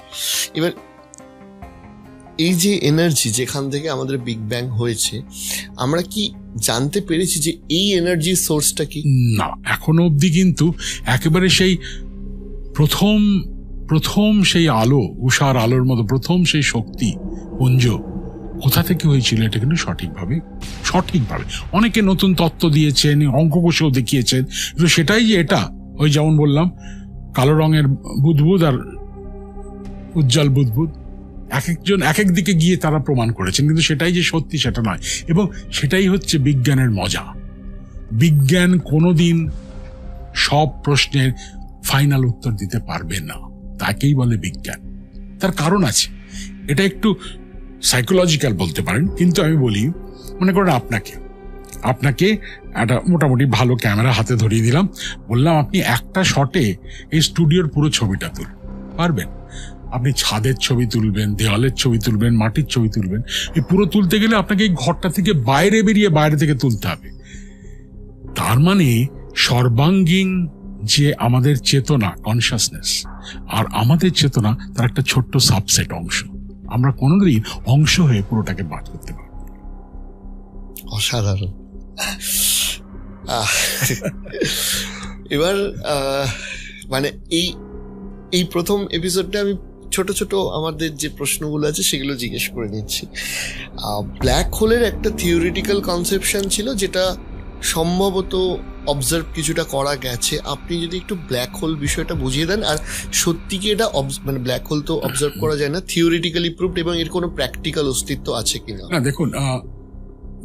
এবার এই যে এনার্জি যেখান থেকে আমাদের বিগ ব্যাং হয়েছে, আমরা কি জানতে পেরেছি যে এই এনার্জির সোর্সটা কি? না, এখনো অবধি কিন্তু একেবারে সেই প্রথম সেই আলো, উষার আলোর মতো প্রথম সেই শক্তি পুঞ্জ কোথা থেকে হয়েছিল এটা কিন্তু সঠিকভাবে অনেকে নতুন তত্ত্ব দিয়েছেন, অঙ্ক কষেও দেখিয়েছেন। কিন্তু সেটাই যে এটা, ওই যেমন বললাম কালো রঙের বুদবুদ আর উজ্জ্বল বুদবুদ, এক একজন এক এক দিকে গিয়ে তারা প্রমাণ করেছেন, কিন্তু সেটাই যে সত্যি সেটা নয়। এবং সেটাই হচ্ছে বিজ্ঞানের মজা। বিজ্ঞান কোনোদিন সব প্রশ্নের ফাইনাল উত্তর দিতে পারবে না, তাকেই বলে বিজ্ঞান। তার কারণ আছে, এটা একটু সাইকোলজিক্যাল বলতে পারেন। কিন্তু আমি বলি, মনে করেন আপনাকে একটা মোটামুটি ভালো ক্যামেরা হাতে ধরিয়ে দিলাম, বললাম আপনি একটা শটে এই স্টুডিওর পুরো ছবিটা তুলুন, পারবেন? আপনি ছাদের ছবি তুলবেন, দেওয়ালের ছবি তুলবেন, মাটির ছবি তুলবেন। এই পুরো তুলতে গেলে আপনাকে এই ঘরটা থেকে বাইরে বেরিয়ে বাইরে থেকে তুলতে হবে। তার মানে সর্বাঙ্গীন যে আমাদের চেতনা, কনসাসনেস, আর আমাদের চেতনা তার একটা ছোট্ট সাবসেট অংশ। আমরা কোনোদিন অংশ হয়ে পুরোটাকে বাদ করতে পারবো। অসাধারণ। এবার মানে এই প্রথম এপিসোডটা আমি ছোট ছোট আমাদের যে প্রশ্নগুলো আছে সেগুলো জিজ্ঞেস করে নিচ্ছি। ব্ল্যাক হোলের একটা থিওরিটিক্যাল কনসেপশন ছিল, যেটা সম্ভবত অবজার্ভ কিছুটা করা গেছে। আপনি যদি একটু ব্ল্যাক হোল বিষয়টা বুঝিয়ে দেন, আর সত্যি কি এটা মানে ব্ল্যাক হোল তো অবজার্ভ করা যায় না, থিওরিটিক্যালি প্রুভড, এবং এর কোনো প্র্যাকটিক্যাল অস্তিত্ব আছে কিনা? না, দেখুন,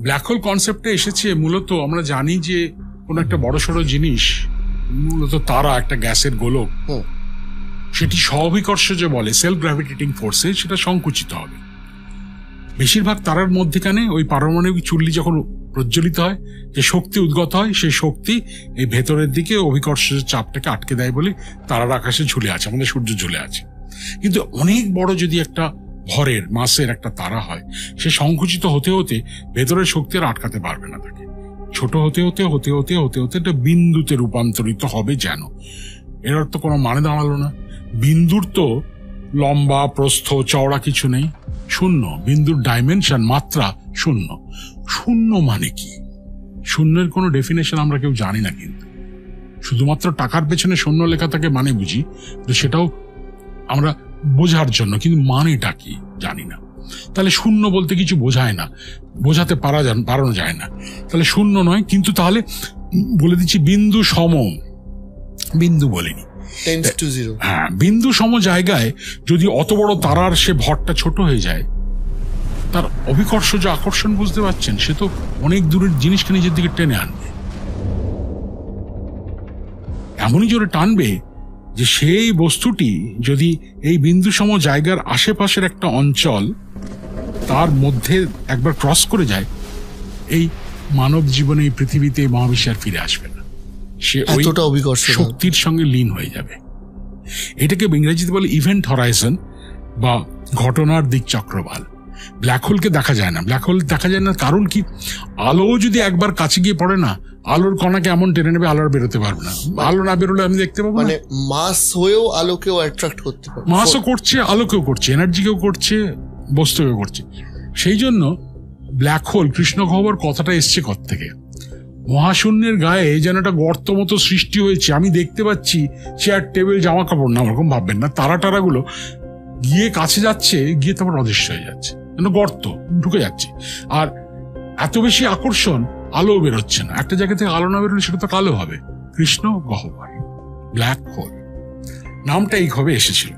ব্ল্যাক হোল কনসেপ্টটা এসেছে মূলত, আমরা জানি যে কোনো একটা বড়সড় জিনিস, মূলত তারা একটা গ্যাসের গোলক, সেটি স্বঅভিকর্ষ যে বলে সেলফ গ্র্যাভিটেটিং ফোর্সে সেটা সংকুচিত হবে। বেশিরভাগ তারার মধ্যেখানে ওই পারমাণবিক চুল্লি যখন প্রজ্বলিত হয়, যে শক্তি উদ্গত হয়, সেই শক্তি এই ভেতরের দিকে অভিকর্ষ চাপটাকে আটকে দেয় বলে তারার আকাশে ঝুলে আছে, আমাদের সূর্য ঝুলে আছে। কিন্তু অনেক বড় যদি একটা ভরের মাসের একটা তারা হয়, সে সংকুচিত হতে হতে ভেতরের শক্তি আর আটকাতে পারবে না তাকে। ছোট হতে হতে হতে হতে হতে হতে একটা বিন্দুতে রূপান্তরিত হবে যেন। এর অর্থ কোনো মানে দাঁড়ালো না। বিন্দুর তো লম্বা, প্রস্থ, চওড়া কিছু নেই, শূন্য। বিন্দুর ডাইমেনশন, মাত্রা শূন্য। শূন্য মানে কি? শূন্যের কোনো ডেফিনেশন আমরা কেউ জানি না, কিন্তু শুধুমাত্র টাকার পেছনে শূন্য লেখা থাকে মানে বুঝি, তো সেটাও আমরা বোঝার জন্য, কিন্তু মানেটা কি জানি না। তাহলে শূন্য বলতে কিছু বোঝায় না, বোঝাতে পারানো যায় না, তাহলে শূন্য নয়। কিন্তু তাহলে বলে দিচ্ছি বিন্দু সম, বিন্দু বলিনি, হ্যাঁ, বিন্দু সম জায়গায় যদি অত বড় তারার সে ভরটা ছোট হয়ে যায়, তার অভিকর্ষ যে আকর্ষণ, বুঝতে পারছেন, সে তো অনেক দূরের জিনিসকে নিজের দিকে টেনে আনবে, এমনই জোরে টানবে যে সেই বস্তুটি যদি এই বিন্দুসম জায়গার আশেপাশের একটা অঞ্চল তার মধ্যে একবার ক্রস করে যায়, এই মানব জীবনে এই পৃথিবীতে মহাবিশ্বে আর ফিরে আসবে না, সে ওই শক্তির সঙ্গে লীন হয়ে যাবে। এটাকে ইংরেজিতে বলে ইভেন্ট হরাইজন বা ঘটনার দিক চক্রবাল। ব্ল্যাক হোলকে দেখা যায় না, ব্ল্যাক হোল দেখা যায় না কারণ কি, আলো যদি একবার কাছে গিয়ে পড়ে না, আলোর কণাকে এমন টেনে নেবে আলো আর বেরোতে পারবে না। আলো না বেরোলে আমি দেখতে পাবো, মানে মাস হয়েও আলোকেও অ্যাট্রাক্ট করতে পারে, মাসও করছে, আলোকেও করছে, এনার্জিকেও করছে, বস্তুকেও করছে। সেই জন্য ব্ল্যাক হোল কৃষ্ণগহ্বর কথাটা এসছে থেকে, মহাশূন্যের গায়ে যেন একটা গর্ত মতো সৃষ্টি হয়েছে, আমি দেখতে পাচ্ছি চেয়ার টেবিল জামা কাপড় না, ওরকম ভাববেন না, তারাগুলো গিয়ে কাছে যাচ্ছে, গিয়ে তারপর অদৃশ্য হয়ে যাচ্ছে, যেন গর্ত ঢুকে যাচ্ছে। আর এত বেশি আকর্ষণ, আলো বেরোচ্ছে না, একটা জায়গা থেকে আলো না বেরোলে সেটা তো কালো হবে। কৃষ্ণ গহ্বর, ব্ল্যাক হোল নামটা এইভাবে এসেছিল।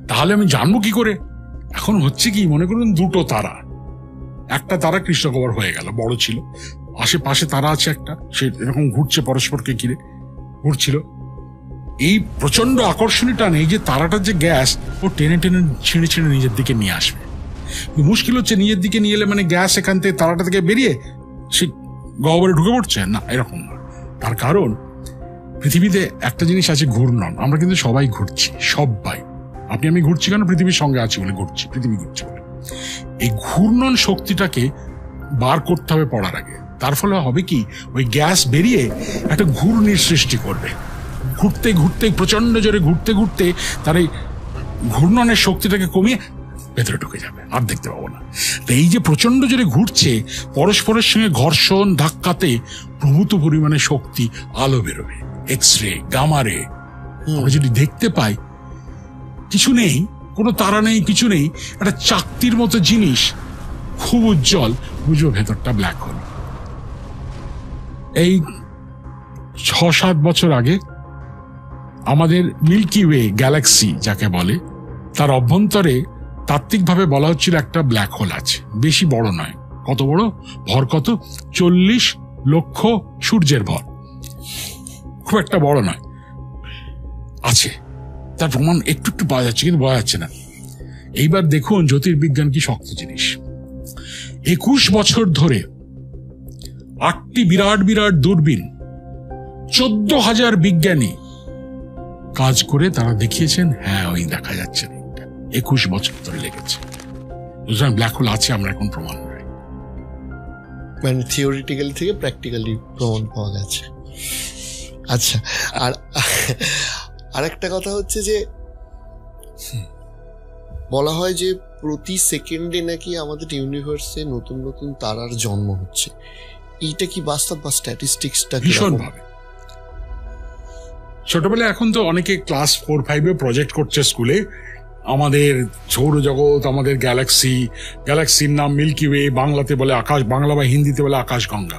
তাহলে আমি জানবো কি করে? এখন হচ্ছে কি, মনে করুন দুটো তারা, একটা তারা কৃষ্ণ গহ্বর হয়ে গেল, বড় ছিল, আশেপাশে তারা আছে একটা, সে এরকম ঘুরছে, পরস্পরকে ঘিরে ঘুরছিল। এই প্রচন্ড আকর্ষণী টানে এই যে তারাটার যে গ্যাস, ও টেনে টেনে ছিঁড়ে ছিঁড়ে নিজের দিকে নিয়ে আসবে। মুশকিল হচ্ছে নিজের দিকে নিয়ে এলে মানে গ্যাস এখান থেকে তারাটা থেকে বেরিয়ে সে গহ্বরে ঢুকে পড়ছে না, এরকম না। তার কারণ পৃথিবীতে একটা জিনিস আছে, ঘূর্ণন। আমরা কিন্তু সবাই ঘুরছি, সবাই, আপনি আমি ঘুরছি কেন? পৃথিবীর সঙ্গে আছি বলে ঘুরছি, পৃথিবী ঘুরছে বলে। এই ঘূর্ণন শক্তিটাকে বার করতে হবে পড়ার আগে। তার ফলে হবে কি, ওই গ্যাস বেরিয়ে একটা ঘূর্ণির সৃষ্টি করবে, ঘুরতে ঘুরতে, প্রচন্ড জোরে ঘুরতে ঘুরতে তার এই ঘূর্ণনের শক্তিটাকে কমিয়ে ভেতরে ঢুকে যাবে, আর দেখতে পাবো না। তো এই যে প্রচন্ড জোরে ঘুরছে, পরস্পরের সঙ্গে ঘর্ষণ ধাক্কাতে প্রভূত পরিমাণে শক্তি, আলো বেরোবে, এক্স রে, গামা রে। আমরা যদি দেখতে পাই কিছু নেই, কোনো তারা নেই, কিছু নেই, একটা চাকতির মতো জিনিস, খুব উজ্জ্বল, বুঝবো ভেতরটা ব্ল্যাক হোল। এই 6-7 বছর আগে আমাদের মিল্কি ওয়ে গ্যালাক্সি যাকে বলে, তার অভ্যন্তরে তাত্ত্বিকভাবে বলা হচ্ছিল একটা ব্ল্যাক হোল আছে, বেশি বড় নয়। কত বড়? ভর কত? 40 লক্ষ সূর্যের ভর, খুব একটা বড় নয়, আছে। তার প্রমাণ একটু একটু পাওয়া যাচ্ছে, কিন্তু বোঝা যাচ্ছে না। এইবার দেখুন জ্যোতির্বিজ্ঞান কি শক্ত জিনিস। 21 বছর ধরে 8টি বিরাট বিরাট দূরবীন, 14,000 বিজ্ঞানী কাজ করে তারা দেখিয়েছেন, হ্যাঁ ওই দেখা যাচ্ছে। 21 বছর ধরে লেগেছে। ব্ল্যাক হোল আছে, আমরা এখন প্রমাণ পাই, মানে থিওরিটিক্যালি থেকে প্র্যাকটিক্যালি প্রমাণ পাওয়া গেছে। আচ্ছা, আর একটা কথা হচ্ছে যে বলা হয় যে প্রতি সেকেন্ডে নাকি আমাদের ইউনিভার্সে নতুন নতুন তারার জন্ম হচ্ছে। এইটা কি বাস্তব বা স্ট্যাটিস্টিক্সটা ভীষণ ভাবে? ছোটবেলায়, এখন তো অনেকে ক্লাস 4-5 প্রজেক্ট করছে স্কুলে, আমাদের সৌরজগৎ, আমাদের গ্যালাক্সি, গ্যালাক্সির নাম মিল্কি ওয়ে, বাংলাতে বলে আকাশ, বাংলা বা হিন্দিতে বলে আকাশগঙ্গা।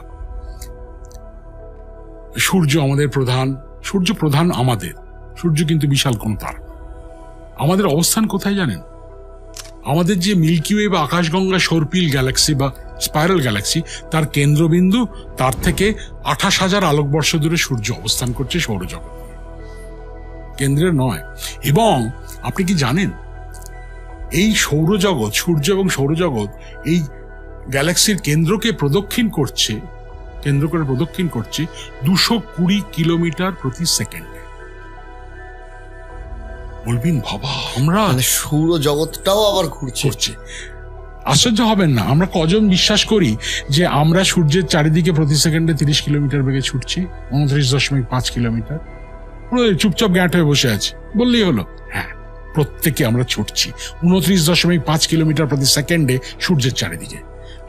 সূর্য আমাদের প্রধান, সূর্য প্রধান আমাদের, সূর্য কিন্তু বিশাল কোন তারা। আমাদের অবস্থান কোথায় জানেন? আমাদের যে মিল্কি ওয়ে বা আকাশগঙ্গা সর্পিল গ্যালাক্সি বা স্পাইরাল গ্যালাক্সি, তার কেন্দ্রবিন্দু, তার থেকে 28,000 আলোকবর্ষ দূরে সূর্য অবস্থান করছে সৌরজগৎ, কেন্দ্রের নয়। এবং আপনি কি জানেন, এই সৌরজগৎ, সূর্য এবং সৌরজগৎ এই গ্যালাক্সির কেন্দ্রকে প্রদক্ষিণ করছে, কেন্দ্র করে প্রদক্ষিণ করছে 220 কিলোমিটার প্রতি সেকেন্ডে। বলবেন বাবা, আমরা সৌরজগৎটাও আবার ঘুরছে। আশ্চর্য হবেন না, আমরা কজন বিশ্বাস করি যে আমরা সূর্যের চারিদিকে প্রতি সেকেন্ডে 30 কিলোমিটার বেগে ছুটছি, 29.5 কিলোমিটার, পুরো চুপচাপ গ্যাঁট হয়ে বসে আছে বললেই হলো? হ্যাঁ, প্রত্যেকে আমরা ছুটছি 29.5 কিলোমিটার প্রতি সেকেন্ডে সূর্যের চারিদিকে।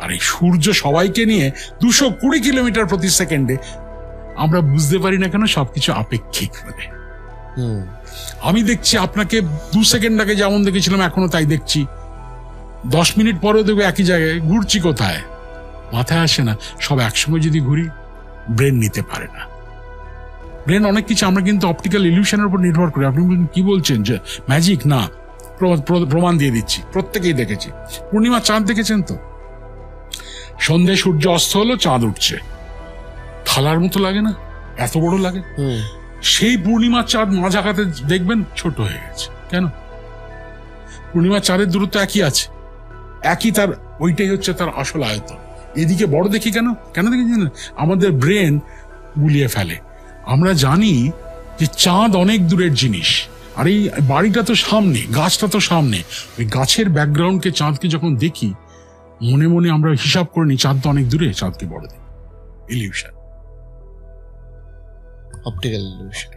আর এই সূর্য সবাইকে নিয়ে 220 কিলোমিটার প্রতি সেকেন্ডে। আমরা বুঝতে পারি না কেন, সবকিছু আপেক্ষিক বলে। আমি দেখছি আপনাকে 2 সেকেন্ড আগে যেমন দেখেছিলাম এখনো তাই দেখছি, 10 মিনিট পরেও দেখবো একই জায়গায়। ঘুরছি কোথায়? মাথায় আসে না। সব একসঙ্গে যদি ঘুরি, ব্রেন নিতে পারে না। ব্রেন অনেক কিছু, আমরা কিন্তু অপটিক্যাল ইলিউশনের উপর নির্ভর করি। আপনি কি বলছেন যে ম্যাজিক? না, প্রমাণ দিয়ে দিচ্ছি, প্রত্যেকেই দেখেছি। পূর্ণিমা চাঁদ দেখেছেন তো? সন্ধ্যে সূর্য অস্ত হলো, চাঁদ উঠছে, থালার মতো লাগে না? এত বড় লাগে। সেই পূর্ণিমার চাঁদ মাঝ আঘাতে দেখবেন ছোট হয়ে গেছে। কেন? পূর্ণিমার চাঁদের দূরত্ব একই আছে, একই, তার ওইটাই হচ্ছে তার আসল আয়তন। এদিকে বড় দেখি কেন? কেন দেখি জানেন? আমাদের ব্রেন গুলিয়ে ফেলে। আমরা জানি যে চাঁদ অনেক দূরের জিনিস, আর এই বাড়িটা তো সামনে, গাছটা তো সামনে। ওই গাছের ব্যাকগ্রাউন্ডকে, চাঁদকে যখন দেখি, মনে মনে আমরা হিসাব করে নিই চাঁদ তো অনেক দূরে, চাঁদকে বড় দেখি। Illusion, optical illusion.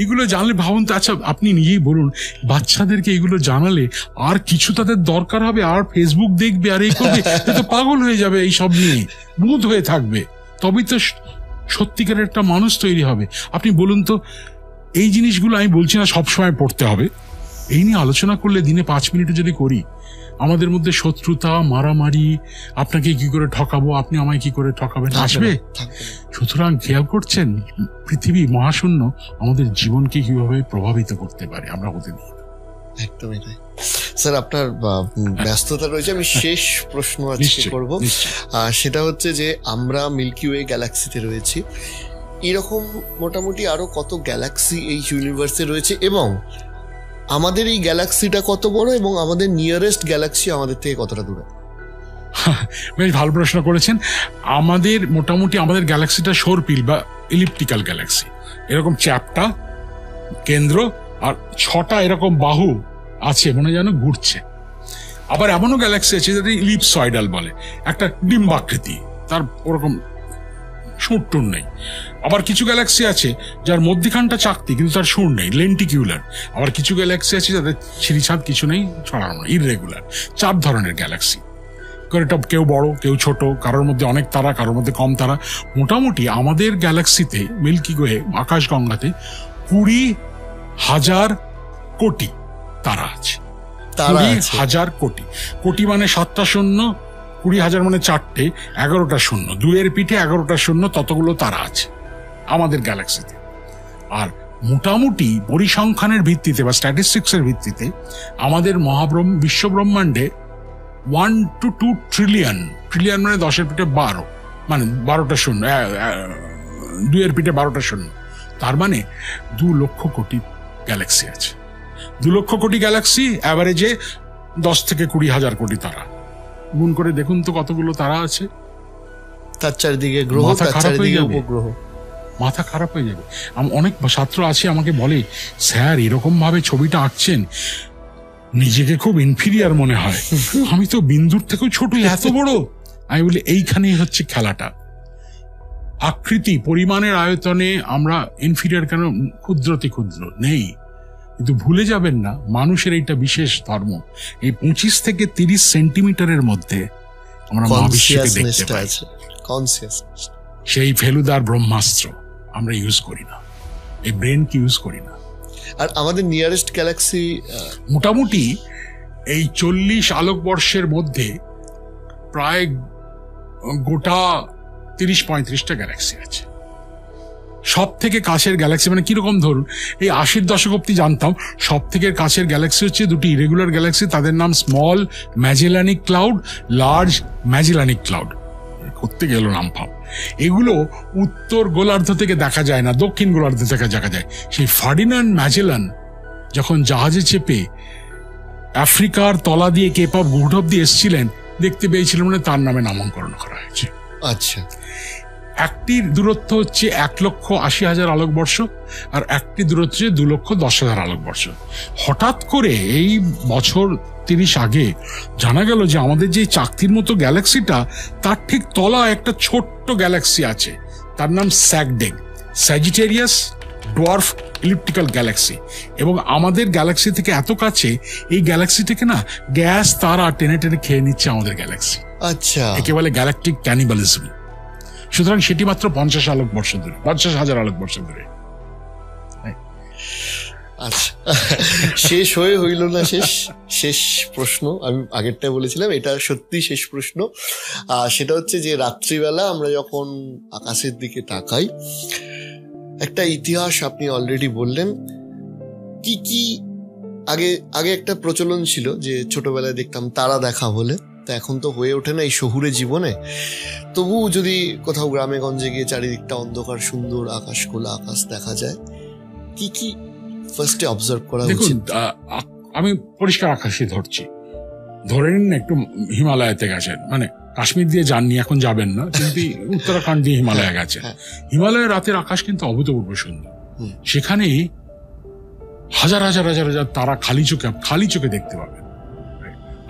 এগুলো জানলে ভাবুন তো, আচ্ছা আপনি নিজেই বলুন, বাচ্চাদেরকে এগুলো জানালে আর কিছু তাদের দরকার হবে? আর ফেসবুক দেখবে আর এই করবে, তো পাগল হয়ে যাবে এই সব নিয়ে, বুধ হয়ে থাকবে। তবেই তো সত্যিকারের একটা মানুষ তৈরি হবে। আপনি বলুন তো, এই জিনিসগুলো আমি বলছি না সবসময় পড়তে হবে, এই নিয়ে আলোচনা করলে দিনে 5 মিনিটও যদি করি, আমাদের মধ্যে শত্রুতা, মারামারি, আপনাকে কি করে ঠকাবো, আপনি আমায় কি করে ঠকাবেন, আসবে। সুতরাং খেয়াল করছেন, পৃথিবী মহাশূন্য আমাদের জীবনকে কিভাবে প্রভাবিত করতে পারে, আমরা হতে দিই। একদমই তাই। স্যার, আপনার ব্যস্ততা রয়েছে, আমি শেষ প্রশ্ন আজকে করব। সেটা হচ্ছে যে আমরা মিল্কি ওয়ে গ্যালাক্সিতে রয়েছি, এরকম মোটামুটি আরো কত গ্যালাক্সি এই ইউনিভার্সে রয়েছে, এবং আমাদের এই গ্যালাক্সিটা কত বড়, এবং আমাদের নিয়ারেস্ট গ্যালাক্সি আমাদের থেকে কতটা দূরে? বেশ ভালো প্রশ্ন করেছেন। আমাদের মোটামুটি আমাদের গ্যালাক্সিটা সৌরপিল বা ইলিপ্টিক্যাল গ্যালাক্সি, এরকম চ্যাপ্টা কেন্দ্র আর 6টা এরকম বাহু আছে, মনে যেন ঘুরছে। আবার এমনও গ্যালাক্সি আছে যেটা ইলিপসয়েডাল বলে, একটা ডিম্বাকৃতি, তার ওরকম সুরটুর নেই। আবার কিছু গ্যালাক্সি আছে যার মধ্যখানটা চাকতি কিন্তু তার সুর নেই, লেন্টিকিউলার। আবার কিছু গ্যালাক্সি আছে যাদের ছিঁড়িছাদ কিছু নেই, ছড়ানো, ইররেগুলার। 4 ধরনের গ্যালাক্সি। কেউ বড়, কেউ ছোট, কারোর মধ্যে অনেক তারা, কারোর মধ্যে কম তারা। মোটামুটি আমাদের গ্যালাক্সিতে, মিল্কি ওয়ে আকাশগঙ্গাতে 20,000 কোটি তারা আছে। 20,000 কোটি। কোটি মানে 7টা শূন্য, 20,000 মানে 4টে, 11টা শূন্য, 2-এর পিঠে 11টা শূন্য, ততগুলো তারা আছে আমাদের গ্যালাক্সিতে। আর মোটামুটি পরিসংখ্যানের ভিত্তিতে বা স্ট্যাটিস্টিক্সের ভিত্তিতে আমাদের বিশ্বব্রহ্মাণ্ডে 1 to 2 ট্রিলিয়ন, ট্রিলিয়ন মানে 10-এর পিঠে 12, মানে 12টা শূন্য, 2-এর পিঠে 12টা শূন্য, তার মানে 2 লক্ষ কোটি গ্যালাক্সি আছে। 2 লক্ষ কোটি গ্যালাক্সি, অ্যাভারেজে 10 থেকে 20,000 কোটি তারা। গুণ করে দেখুন তো কতগুলো তারা আছে। তার চারিদিকে গ্রহ, তার চারিদিকে উপগ্রহ। মাথা খারাপ হয়ে যাবে। অনেক ছাত্র আছে আমাকে বলে, স্যার এরকম ভাবে ছবিটা আঁকছেন, নিজেকে খুব ইনফিরিয়ার মনে হয়, আমি তো বিন্দুর থেকেও ছোট, এত বড়। আমি বলি এইখানেই হচ্ছে খেলাটা। আকৃতি, পরিমাণের আয়তনে আমরা ইনফিরিয়ার কেন? ক্ষুদ্রতে ক্ষুদ্র নেই, কিন্তু ভুলে যাবেন না মানুষের এইটা বিশেষ ধর্ম। এই 25 থেকে 30 সেন্টিমিটারের মধ্যে আমরা মহাবিশ্বকে দেখতে পাই। সেই ফেলুদার ব্রহ্মাস্ত্র আমরা ইউজ করি না, এই ব্রেনকে ইউজ করি না। আর আমাদের নিয়ারেস্ট গ্যালাক্সি মোটামুটি এই 40 আলোকবর্ষের মধ্যে প্রায় গোটা 30-35টা গ্যালাক্সি আছে। সব থেকে কাছের গ্যালাক্সি মানে কিরকম, ধরুন এই 80-এর দশক অব্দি জানতাম সব থেকে কাছের গ্যালাক্সি হচ্ছে 2টি ইরেগুলার গ্যালাক্সি, তাদের নাম স্মল ম্যাজেলানিক ক্লাউড, লার্জ ম্যাজেলানিক ক্লাউড। করতে গেল নাম পাও। এগুলো উত্তর গোলার্ধ থেকে দেখা যায় না, দক্ষিণ গোলার্ধ থেকে দেখা যায়। সেই ফার্ডিনান্ড ম্যাজেলান যখন জাহাজে চেপে আফ্রিকার তলা দিয়ে কেপ অফ গুড অব্দি এসেছিলেন, দেখতে পেয়েছিলেন, মানে তার নামে নামকরণ করা হয়েছে। আচ্ছা, একটির দূরত্ব হচ্ছে 1,80,000 আলোকবর্ষ, আর একটি দূরত্ব হচ্ছে 2,10,000 আলোকবর্ষ। হঠাৎ করে এই বছর 30 আগে জানা গেল যে আমাদের যে চাকতির মতো গ্যালাক্সিটা, তার ঠিক তলা একটা ছোট্ট গ্যালাক্সি আছে, তার নাম স্যাগডেগ, স্যাজিটেরিয়াস ডোয়ার্ফ ইলিপ্টিক্যাল গ্যালাক্সি। এবং আমাদের গ্যালাক্সি থেকে এত কাছে, এই গ্যালাক্সি থেকে না গ্যাস তারা টেনে টেনে খেয়ে নিচ্ছে আমাদের গ্যালাক্সি। আচ্ছা, একে বলে গ্যালাকটিক ক্যানিবালিজম। সুতরাং সেটি মাত্র 50 আলোকবর্ষ দূরে, 50,000 আলোকবর্ষ দূরে। আচ্ছা, শেষ হয়ে হইল না। শেষ প্রশ্ন, আমি আগেরটা বলেছিলাম, এটা সত্যি শেষ প্রশ্ন। সেটা হচ্ছে যে রাত্রিবেলা আমরা যখন আকাশের দিকে তাকাই, একটা ইতিহাস আপনি অলরেডি বললেন। কি আগে একটা প্রচলন ছিল যে ছোটবেলায় দেখতাম তারা দেখা বলে, তা এখন তো হয়ে ওঠে না এই শহুরে জীবনে। তবু যদি কোথাও গ্রামে গঞ্জে গিয়ে চারিদিকটা অন্ধকার, সুন্দর আকাশ, খোলা আকাশ দেখা যায়, কি কি ফার্স্টে অবজার্ভ করা দেখুন, উচিত? আমি পরিষ্কার আকাশে ধরছি, ধরে নিন একটু হিমালয়াতে গেছেন, মানে কাশ্মীর দিয়ে যাননি, এখন যাবেন না, কিন্তু উত্তরাখণ্ড দিয়ে হিমালয়ে গেছেন। হিমালয়ের রাতের আকাশ কিন্তু অভূতপূর্ব সুন্দর। সেখানে হাজার হাজার হাজার হাজার তারা খালি চোখে দেখতে পাবেন।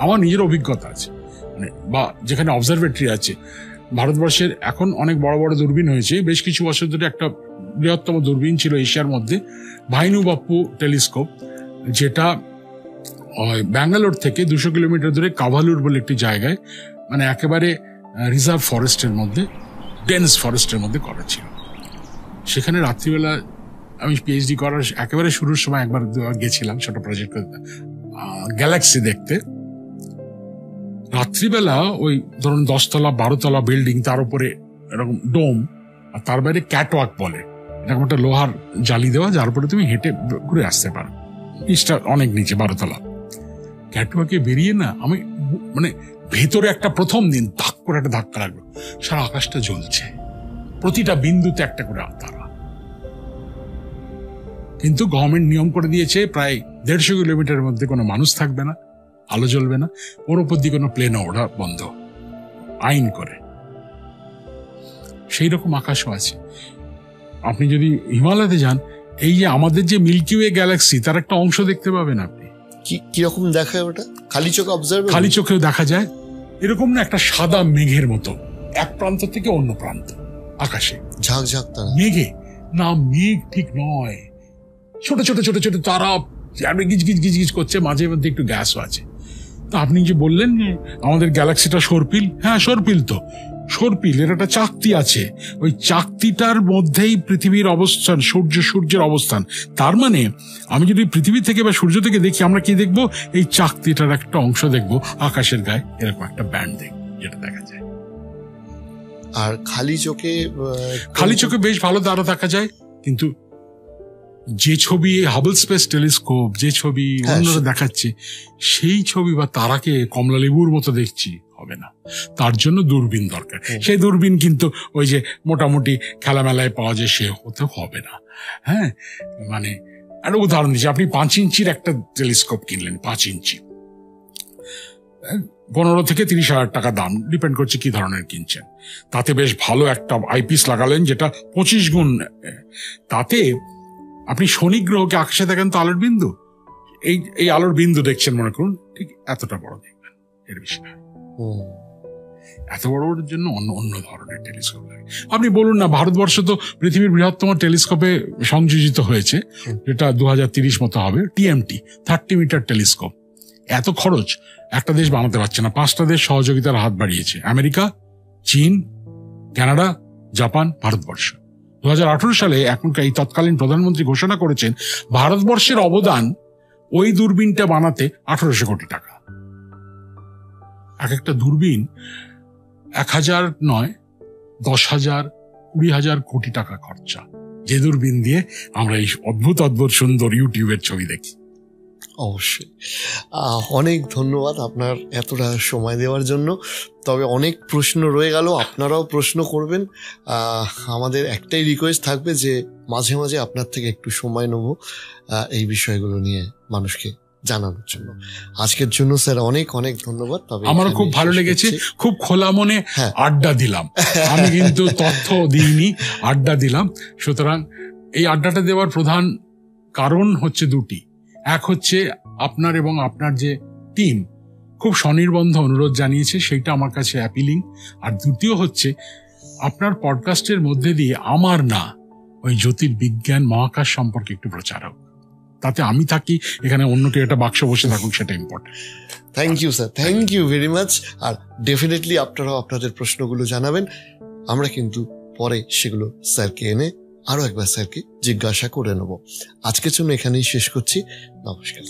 আমার নিজের অভিজ্ঞতা আছে, মানে বা যেখানে অবজারভেটরি আছে। ভারতবর্ষের এখন অনেক বড় বড় দূরবীন হয়েছে, বেশ কিছু বছর ধরে একটা বৃহত্তম দূরবীন ছিল এশিয়ার মধ্যে, ভাইনু বাপ্পু টেলিস্কোপ, যেটা ব্যাঙ্গালোর থেকে 200 কিলোমিটার দূরে কাভালুর বলে একটি জায়গায়, মানে একেবারে রিজার্ভ ফরেস্টের মধ্যে, ডেন্স ফরেস্টের মধ্যে করা ছিল। সেখানে রাত্রিবেলা আমি পিএইচডি করার একেবারে শুরুর সময় একবার গেছিলাম ছোট প্রজেক্ট করতে, গ্যালাক্সি দেখতে। রাত্রিবেলা ওই ধরুন 10 তলা 12 তলা বিল্ডিং, তার উপরে এরকম ডোম, আর তার বাইরে ক্যাটওয়াক বলে, এরকম একটা লোহার জালি দেওয়া, যার উপরে তুমি হেঁটে ঘুরে আসতে পারো। নিচটা অনেক নিচে, 12 তলা। ক্যাটওয়াকে বেরিয়ে না আমি মানে ভেতরে একটা প্রথম দিন ধাক করে একটা ধাক্কা লাগলো, সারা আকাশটা জ্বলছে, প্রতিটা বিন্দুতে একটা করে তারা। কিন্তু গভর্নমেন্ট নিয়ম করে দিয়েছে প্রায় 150 কিলোমিটারের মধ্যে কোনো মানুষ থাকবে না, আলো জ্বলবে না, ওর উপর দিয়ে কোনো প্লেন ওড়া বন্ধ, আইন করে। সেই রকম আকাশও আছে। আপনি যদি হিমালয়তে যান, এই যে আমাদের যে মিল্কি ওয়ে গ্যালাক্সি, তার একটা অংশ দেখতে পাবেন আপনি। কিরকম দেখায় ওটা? খালি চোখে অবজার্ভ? খালি চোখেও দেখা যায়। এরকম না, একটা সাদা মেঘের মতো এক প্রান্ত থেকে অন্য প্রান্ত আকাশে ঝাঁকঝাঁক তারা। মেঘে না, মেঘ ঠিক নয়, ছোট ছোট ছোট ছোট তারা গিজ গিজ গিজ গিজ করছে, মাঝে মধ্যে একটু গ্যাসও আছে। তো আপনি যে বললেন যে আমাদের গ্যালাক্সিটা সর্পিল, হ্যাঁ সর্পিল তো, সর্পিল এর একটা চাকতি আছে, ওই চাকতিটার মধ্যেই পৃথিবীর অবস্থান, সূর্যের অবস্থান। তার মানে আমি যদি পৃথিবী থেকে বা সূর্য থেকে দেখি, আমরা কি দেখবো? এই চাকতিটার একটা অংশ দেখবো, আকাশের গায়ে এরকম একটা ব্যান্ড দেখবো, যেটা দেখা যায়। আর খালি চোখে বেশ ভালো তারা দেখা যায়। কিন্তু যে ছবি হাবল স্পেস টেলিস্কোপ, যে ছবি অন্যরা দেখাচ্ছে, সেই ছবি বা তারাকে কমলা লেবুর মতো দেখছি, হবে না। তার জন্য দূরবীন দরকার। সেই দূরবীন কিন্তু ওই যে মোটামুটি খেলামেলায় পাওয়া যায় সে হতে হবে না। হ্যাঁ, মানে একটা উদাহরণ দিচ্ছি, আপনি 5 ইঞ্চির একটা টেলিস্কোপ কিনলেন, 5 ইঞ্চি, 15 থেকে 30,000 টাকা দাম, ডিপেন্ড করছে কি ধরনের কিনছেন। তাতে বেশ ভালো একটা আইপিস লাগালেন, যেটা 25 গুণ, তাতে আপনি শনি গ্রহকে আকাশে দেখেন তো আলোর বিন্দু, এই আলোর বিন্দু দেখছেন মনে করুন, ঠিক এতটা বড় দেখবেন, এর বেশি না। এত বড় বড়ের জন্য অন্য ধরনের টেলিস্কোপ লাগে। আপনি বলুন না, ভারতবর্ষ তো পৃথিবীর বৃহত্তম টেলিস্কোপে সংযোজিত হয়েছে, যেটা 2030 মতো হবে, টিএমটি 30 মিটার টেলিস্কোপ। এত খরচ একটা দেশ বানাতে পারছে না, 5টা দেশ সহযোগিতার হাত বাড়িয়েছে, আমেরিকা, চীন, কানাডা, জাপান, ভারতবর্ষ। 2018 সালে এখনকার এই তৎকালীন প্রধানমন্ত্রী ঘোষণা করেছেন ভারতবর্ষের অবদান ওই দূরবীনটা বানাতে 1800 কোটি টাকা। এক একটা দূরবীন 1000 নয়, 10,000, 20,000 কোটি টাকা খরচা, যে দূরবীন দিয়ে আমরা এই অদ্ভুত অদ্ভুত সুন্দর ইউটিউবের ছবি দেখি। অবশ্যই অনেক ধন্যবাদ আপনার এতটা সময় দেওয়ার জন্য। তবে অনেক প্রশ্ন রয়ে গেল, আপনারাও প্রশ্ন করবেন। আমাদের একটাই রিকোয়েস্ট থাকবে যে মাঝে মাঝে আপনার থেকে একটু সময় নেব এই বিষয়গুলো নিয়ে মানুষকে জানানোর জন্য। আজকের জন্য স্যার অনেক অনেক ধন্যবাদ। তবে আমারও খুব ভালো লেগেছে, খুব খোলা মনে আড্ডা দিলাম, আমি কিন্তু তথ্য দিইনি, আড্ডা দিলাম। সুতরাং এই আড্ডাটা দেওয়ার প্রধান কারণ হচ্ছে দুটি। এক হচ্ছে আপনার এবং আপনার যে টিম খুব স্বনির্বন্ধ অনুরোধ জানিয়েছে, সেইটা আমার কাছে অ্যাপিলিং। আর দ্বিতীয় হচ্ছে আপনার পডকাস্টের মধ্যে দিয়ে আমার না, ওই জ্যোতির্বিজ্ঞান মহাকাশ সম্পর্কে একটু প্রচার হোক, তাতে আমি থাকি, এখানে অন্য কেউ একটা বাক্স বসে থাকুক, সেটা important. Thank you sir, thank you very much. আর ডেফিনেটলি আপনারাও আপনাদের প্রশ্নগুলো জানাবেন, আমরা কিন্তু পরে সেগুলো স্যারকে এনে আরো একবার স্যারকে জিজ্ঞাসা করে নেব। আজকের জন্য এখানেই শেষ করছি। নমস্কার।